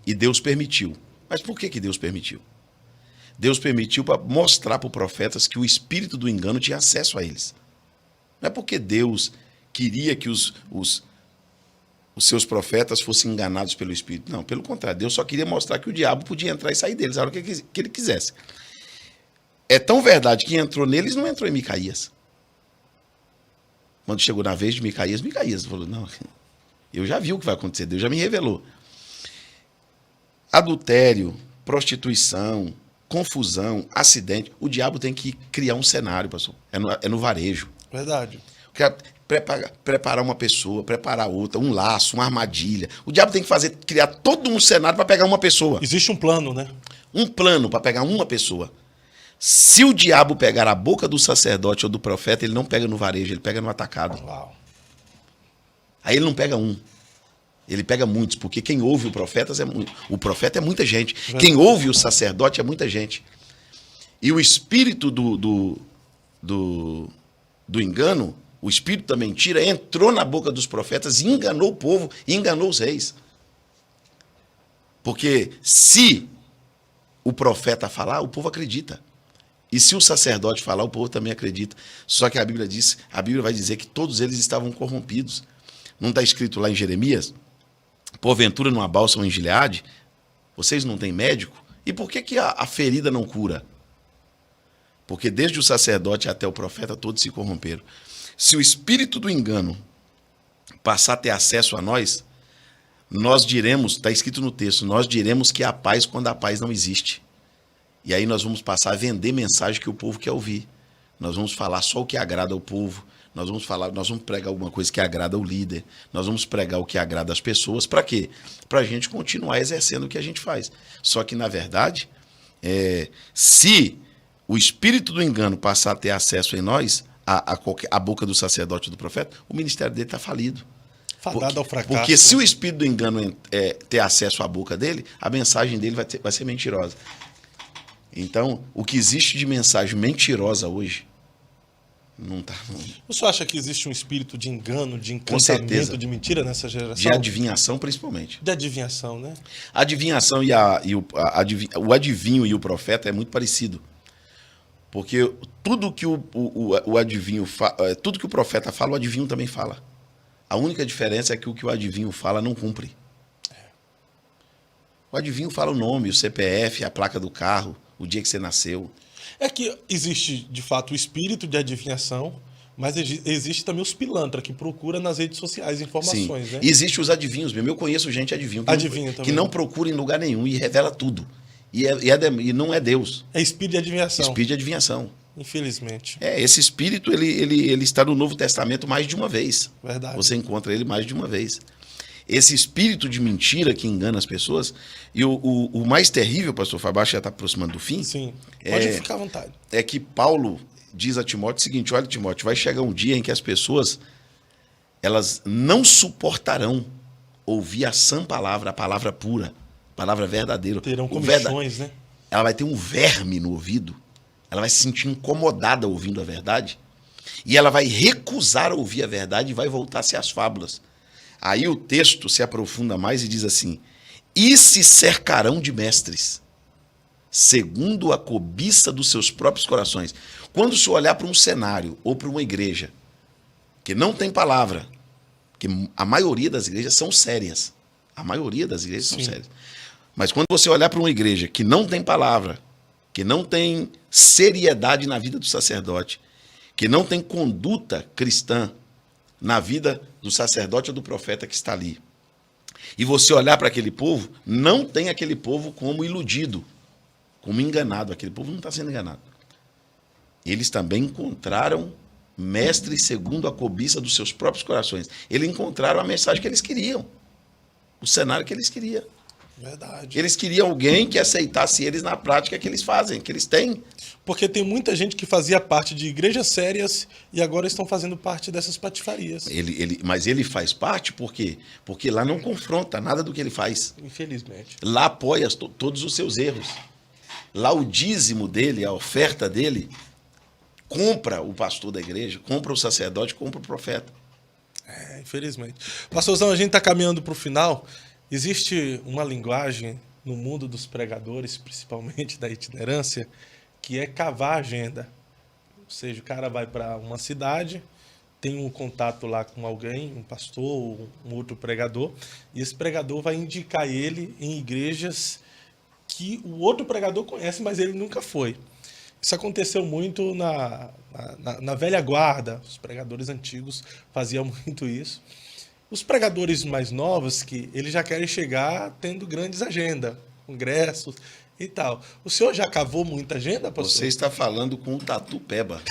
E Deus permitiu. Mas por que Deus permitiu? Deus permitiu para mostrar para os profetas que o espírito do engano tinha acesso a eles. Não é porque Deus queria que os seus profetas fossem enganados pelo espírito. Não, pelo contrário. Deus só queria mostrar que o diabo podia entrar e sair deles a hora que ele quisesse. É tão verdade que entrou neles, não entrou em Micaías. Quando chegou na vez de Micaías falou, não, eu já vi o que vai acontecer, Deus já me revelou. Adultério, prostituição, confusão, acidente, o diabo tem que criar um cenário, pastor. É no varejo. Verdade. Preparar uma pessoa, preparar outra, um laço, uma armadilha. O diabo tem que criar todo um cenário para pegar uma pessoa. Existe um plano, né? Um plano para pegar uma pessoa. Se o diabo pegar a boca do sacerdote ou do profeta, ele não pega no varejo, ele pega no atacado. Uau. Aí ele não pega um. Ele pega muitos, porque quem ouve o profeta é muita gente. Verdade. Quem ouve o sacerdote é muita gente. E o espírito do engano, o espírito da mentira, entrou na boca dos profetas e enganou o povo e enganou os reis. Porque se o profeta falar, o povo acredita. E se o sacerdote falar, o povo também acredita. Só que a Bíblia vai dizer que todos eles estavam corrompidos. Não está escrito lá em Jeremias? Porventura numa balsa ou em Gileade, vocês não têm médico? E por que a ferida não cura? Porque desde o sacerdote até o profeta, todos se corromperam. Se o espírito do engano passar a ter acesso a nós diremos, está escrito no texto, nós diremos que há paz quando a paz não existe. E aí nós vamos passar a vender mensagem que o povo quer ouvir. Nós vamos falar só o que agrada ao povo. Nós vamos pregar alguma coisa que agrada ao líder. Nós vamos pregar o que agrada às pessoas. Para quê? Para a gente continuar exercendo o que a gente faz. Só que, na verdade, se o espírito do engano passar a ter acesso em nós, a boca do sacerdote e do profeta, o ministério dele está falido. Fadado ao fracasso. Porque se o espírito do engano ter acesso à boca dele, a mensagem dele vai ser mentirosa. Então, o que existe de mensagem mentirosa hoje, não está. Você acha que existe um espírito de engano, de Com certeza. encantamento, de mentira nessa geração? De adivinhação, principalmente. De adivinhação, né? A adivinhação o adivinho e o profeta é muito parecido. Porque tudo que o adivinho tudo que o profeta fala, o adivinho também fala. A única diferença é que o que o adivinho fala não cumpre. O adivinho fala o nome, o CPF, a placa do carro, o dia que você nasceu. É que existe, de fato, o espírito de adivinhação, mas existe também os pilantras que procuram nas redes sociais informações, Sim. né? Existe os adivinhos mesmo. Eu conheço gente adivinho que não procura em lugar nenhum e revela tudo. E não é Deus. É espírito de adivinhação. Espírito de adivinhação. Infelizmente. Esse espírito, ele está no Novo Testamento mais de uma vez. Verdade. Você encontra ele mais de uma vez. Esse espírito de mentira que engana as pessoas. E o mais terrível, pastor Fábio, já está aproximando do fim. Sim, pode ficar à vontade. É que Paulo diz a Timóteo o seguinte: olha, Timóteo, vai chegar um dia em que as pessoas elas não suportarão ouvir a sã palavra, a palavra pura, a palavra verdadeira. Terão comichões, né? Ela vai ter um verme no ouvido, ela vai se sentir incomodada ouvindo a verdade, e ela vai recusar ouvir a verdade e vai voltar-se às fábulas. Aí o texto se aprofunda mais e diz assim: e se cercarão de mestres, segundo a cobiça dos seus próprios corações. Quando se olhar para um cenário ou para uma igreja que não tem palavra, que a maioria das igrejas são sérias, a maioria das igrejas são sérias, mas quando você olhar para uma igreja que não tem palavra, que não tem seriedade na vida do sacerdote, que não tem conduta cristã na vida do sacerdote ou do profeta que está ali, e você olhar para aquele povo, não tem aquele povo como iludido, como enganado. Aquele povo não está sendo enganado. Eles também encontraram mestres segundo a cobiça dos seus próprios corações. Eles encontraram a mensagem que eles queriam, o cenário que eles queriam. Verdade. Eles queriam alguém que aceitasse eles na prática que eles fazem, que eles têm. Porque tem muita gente que fazia parte de igrejas sérias e agora estão fazendo parte dessas patifarias. Mas ele faz parte por quê? Porque lá não confronta nada do que ele faz. Infelizmente. Lá apoia todos os seus erros. Lá o dízimo dele, a oferta dele, compra o pastor da igreja, compra o sacerdote, compra o profeta. Infelizmente. Pastorzão, a gente está caminhando para o final. Existe uma linguagem no mundo dos pregadores, principalmente da itinerância, que é cavar a agenda. Ou seja, o cara vai para uma cidade, tem um contato lá com alguém, um pastor ou um outro pregador, e esse pregador vai indicar ele em igrejas que o outro pregador conhece, mas ele nunca foi. Isso aconteceu muito na velha guarda. Os pregadores antigos faziam muito isso. Os pregadores mais novos, que eles já querem chegar tendo grandes agendas, congressos e tal. O senhor já cavou muita agenda, pastor? Você está falando com o Tatu Peba,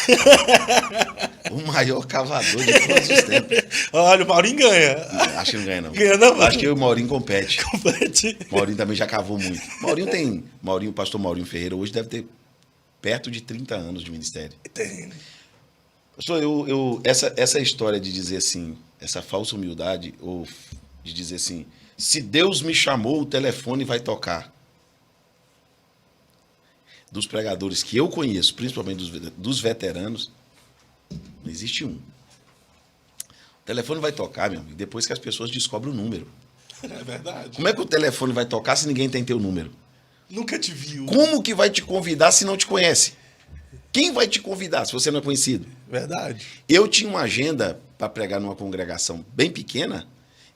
o maior cavador de todos os tempos. Olha, o Maurinho ganha. Acho que não ganha, não. Ganha não, Acho que o Maurinho compete. Compete. Maurinho também já cavou muito. O pastor Maurinho Ferreira hoje deve ter perto de 30 anos de ministério. Tem. Pastor, essa história de dizer assim, essa falsa humildade, ou de dizer assim, se Deus me chamou, o telefone vai tocar. Dos pregadores que eu conheço, principalmente dos veteranos, não existe um. O telefone vai tocar, meu amigo, depois que as pessoas descobrem o número. É verdade. Como é que o telefone vai tocar se ninguém tem teu número? Nunca te viu. Como que vai te convidar se não te conhece? Quem vai te convidar se você não é conhecido? Verdade. Eu tinha uma agenda para pregar numa congregação bem pequena,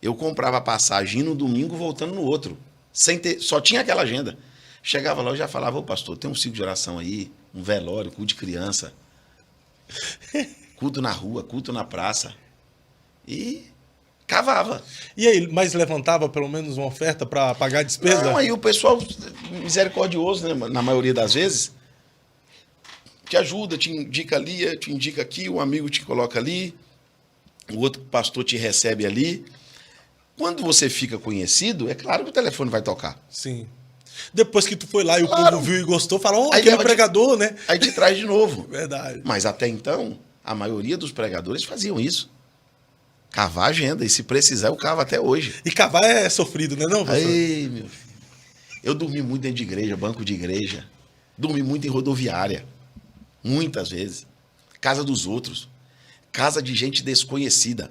eu comprava passagem no domingo voltando no outro. Só tinha aquela agenda. Chegava lá, eu já falava: ô pastor, tem um ciclo de oração aí, um velório, culto de criança, culto na rua, culto na praça. E cavava. E aí, mas levantava pelo menos uma oferta para pagar a despesa? Não, aí o pessoal misericordioso, né, na maioria das vezes, te ajuda, te indica ali, te indica aqui, um amigo te coloca ali, o outro pastor te recebe ali. Quando você fica conhecido, é claro que o telefone vai tocar. Sim. Depois que tu foi lá e o povo viu e gostou, falou: oh, aquele pregador, né? Aí te traz de novo. Verdade. Mas até então, a maioria dos pregadores faziam isso. Cavar agenda. E se precisar, eu cavo até hoje. E cavar é sofrido, né, não, pastor? Ei, meu filho. Eu dormi muito dentro de igreja, banco de igreja. Dormi muito em rodoviária. Muitas vezes. Casa dos outros. Casa de gente desconhecida.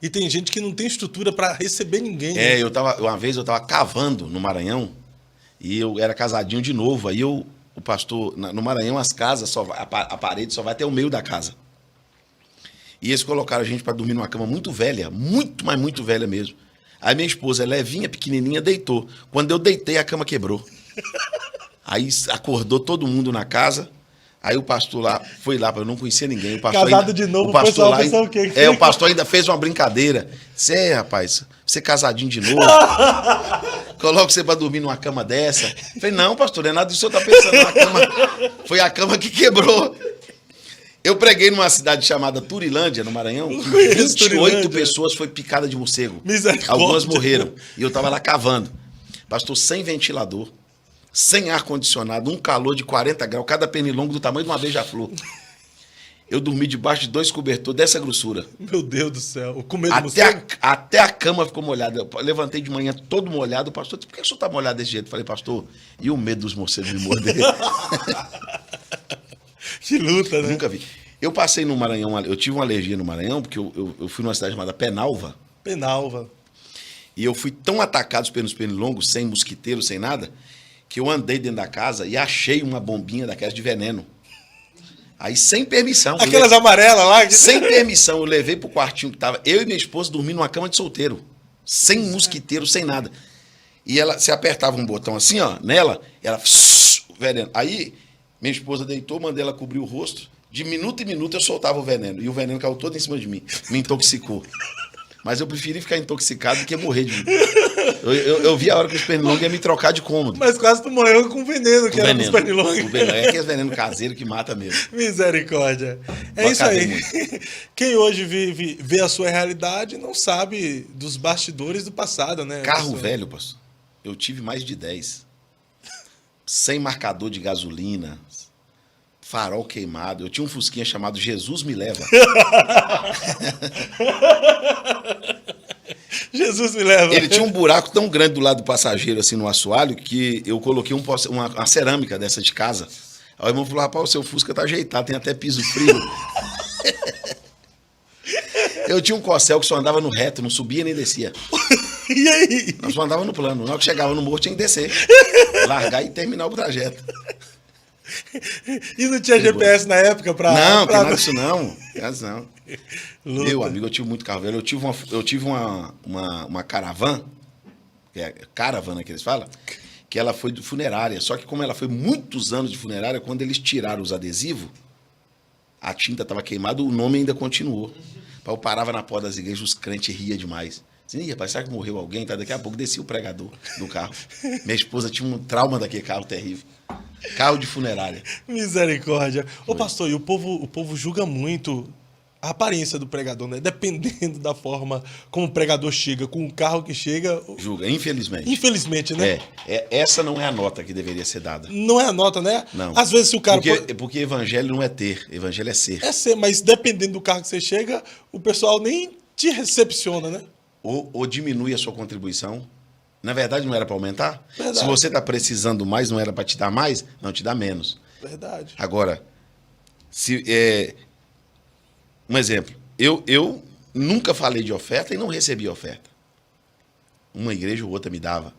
E tem gente que não tem estrutura para receber ninguém. Né? Uma vez eu tava cavando no Maranhão e eu era casadinho de novo. Aí o pastor, no Maranhão, as casas, a parede só vai até o meio da casa. E eles colocaram a gente para dormir numa cama muito velha, muito, mas muito velha mesmo. Aí minha esposa, levinha, pequenininha, deitou. Quando eu deitei, a cama quebrou. Aí acordou todo mundo na casa. Aí o pastor lá, foi lá, eu não conhecia ninguém. O pastor Casado ainda, de novo, o pastor lá, pensar o quê? o pastor ainda fez uma brincadeira. Você, rapaz, você casadinho de novo. Coloca você pra dormir numa cama dessa. Eu falei, não, pastor, não é nada disso que o senhor tá pensando. Na cama, foi a cama que quebrou. Eu preguei numa cidade chamada Turilândia, no Maranhão, que 28 pessoas foi picada de morcego. Algumas morreram. E eu tava lá cavando. Pastor, sem ventilador, sem ar-condicionado, um calor de 40 graus, cada pernilongo do tamanho de uma beija-flor. Eu dormi debaixo de 2 cobertores dessa grossura. Meu Deus do céu. Com medo do morcego? Até a cama ficou molhada. Eu levantei de manhã todo molhado. O pastor disse, por que o senhor está molhado desse jeito? Eu falei, pastor, e o medo dos morcegos me morder? Que luta, né? Nunca vi. Eu passei no Maranhão, eu tive uma alergia no Maranhão, porque eu fui numa cidade chamada Penalva. Penalva. E eu fui tão atacado pelos pernilongos, sem mosquiteiro, sem nada, que eu andei dentro da casa e achei uma bombinha daquelas de veneno. Aí, sem permissão. Aquelas amarelas lá? Sem permissão, eu levei pro quartinho que tava eu e minha esposa dormindo numa cama de solteiro. Sem mosquiteiro, sem nada. E ela, você apertava um botão assim, ó, nela, ela... veneno. Aí, minha esposa deitou, mandei ela cobrir o rosto. De minuto em minuto eu soltava o veneno. E o veneno caiu todo em cima de mim. Me intoxicou. Mas eu preferi ficar intoxicado do que morrer de mim. Eu vi a hora que os pernilongos iam me trocar de cômodo. Mas quase tu morreu com veneno, que era dos pernilongos. É aquele veneno caseiro que mata mesmo. Misericórdia. É Eu isso aí. muito. Quem hoje vê a sua realidade não sabe dos bastidores do passado, né? Carro velho, pastor. Eu tive mais de 10. Sem marcador de gasolina. Farol queimado. Eu tinha um fusquinha chamado Jesus Me Leva. Jesus me leva. Ele tinha um buraco tão grande do lado do passageiro, assim, no assoalho, que eu coloquei uma cerâmica dessa de casa. Aí o irmão falou, rapaz, o seu Fusca tá ajeitado, tem até piso frio. Eu tinha um Corcel que só andava no reto, não subia nem descia. E aí? Nós só andava no plano. Na hora que chegava no morro, tinha que descer. Largar e terminar o trajeto. E não tinha GPS na época pra... Não, nada disso não. Não. Luta. Meu amigo, eu tive muito carro velho. Eu tive uma caravan, que é caravana que eles falam, que ela foi de funerária. Só que como ela foi muitos anos de funerária, quando eles tiraram os adesivos, a tinta estava queimada, o nome ainda continuou. Eu parava na porta das igrejas, os crentes riam demais. Ih, rapaz, será que morreu alguém? Tá, daqui a pouco descia o pregador do carro. Minha esposa tinha um trauma daquele carro terrível. Carro de funerária. Misericórdia. Ô, pastor, e o povo julga muito a aparência do pregador, né? Dependendo da forma como o pregador chega, com o carro que chega... Julga, infelizmente. Infelizmente, né? Essa não é a nota que deveria ser dada. Não é a nota, né? Não. Às vezes se o cara... Porque evangelho não é ter, evangelho é ser. É ser, mas dependendo do carro que você chega, o pessoal nem te recepciona, né? Ou diminui a sua contribuição. Na verdade, não era para aumentar? Verdade. Se você está precisando mais, não era para te dar mais? Não, te dá menos. Verdade. Agora, um exemplo. Eu nunca falei de oferta e não recebi oferta. Uma igreja ou outra me dava.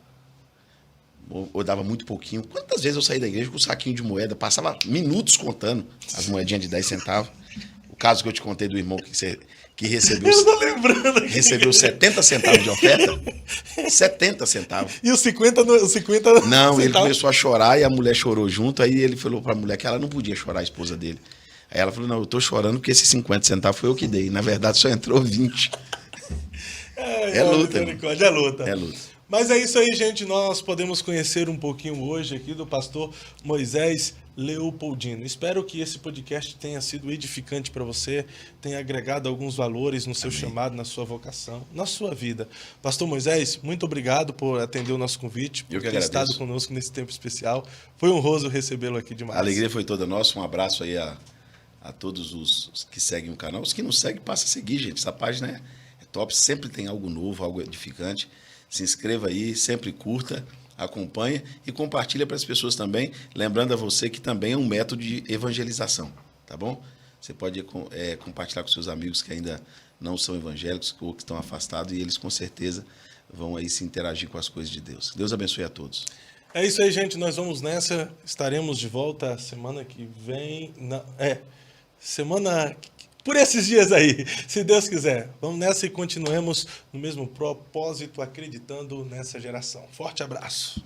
Ou dava muito pouquinho. Quantas vezes eu saí da igreja com um saquinho de moeda, passava minutos contando as moedinhas de 10 centavos. O caso que eu te contei do irmão que recebeu, Eu tô lembrando aqui. recebeu 70 centavos de oferta. 70 centavos. E os 50... Não, centavos? ele começou a chorar e a mulher chorou junto. Aí ele falou para a mulher que ela não podia chorar, a esposa dele. Aí ela falou, não, eu tô chorando porque esses 50 centavos foi eu que dei. Na verdade, só entrou 20. É luta. É luta. É luta. Mas é isso aí, gente. Nós podemos conhecer um pouquinho hoje aqui do pastor Moisés Leopoldino. Espero que esse podcast tenha sido edificante para você, tenha agregado alguns valores no seu chamado, na sua vocação, na sua vida. Pastor Moisés, muito obrigado por atender o nosso convite, por ter estado conosco nesse tempo especial. Foi honroso recebê-lo aqui demais. A alegria foi toda nossa. Um abraço aí a a todos os que seguem o canal. Os que não seguem, passa a seguir, gente. Essa página é top, sempre tem algo novo, algo edificante. Se inscreva aí, sempre curta, acompanha e compartilha para as pessoas também. Lembrando a você que também é um método de evangelização, tá bom? Você pode compartilhar com seus amigos que ainda não são evangélicos ou que estão afastados e eles com certeza vão aí se interagir com as coisas de Deus. Deus abençoe a todos. É isso aí, gente. Nós vamos nessa. Estaremos de volta semana que vem. Semana... Por esses dias aí, se Deus quiser. Vamos nessa e continuemos no mesmo propósito, acreditando nessa geração. Forte abraço.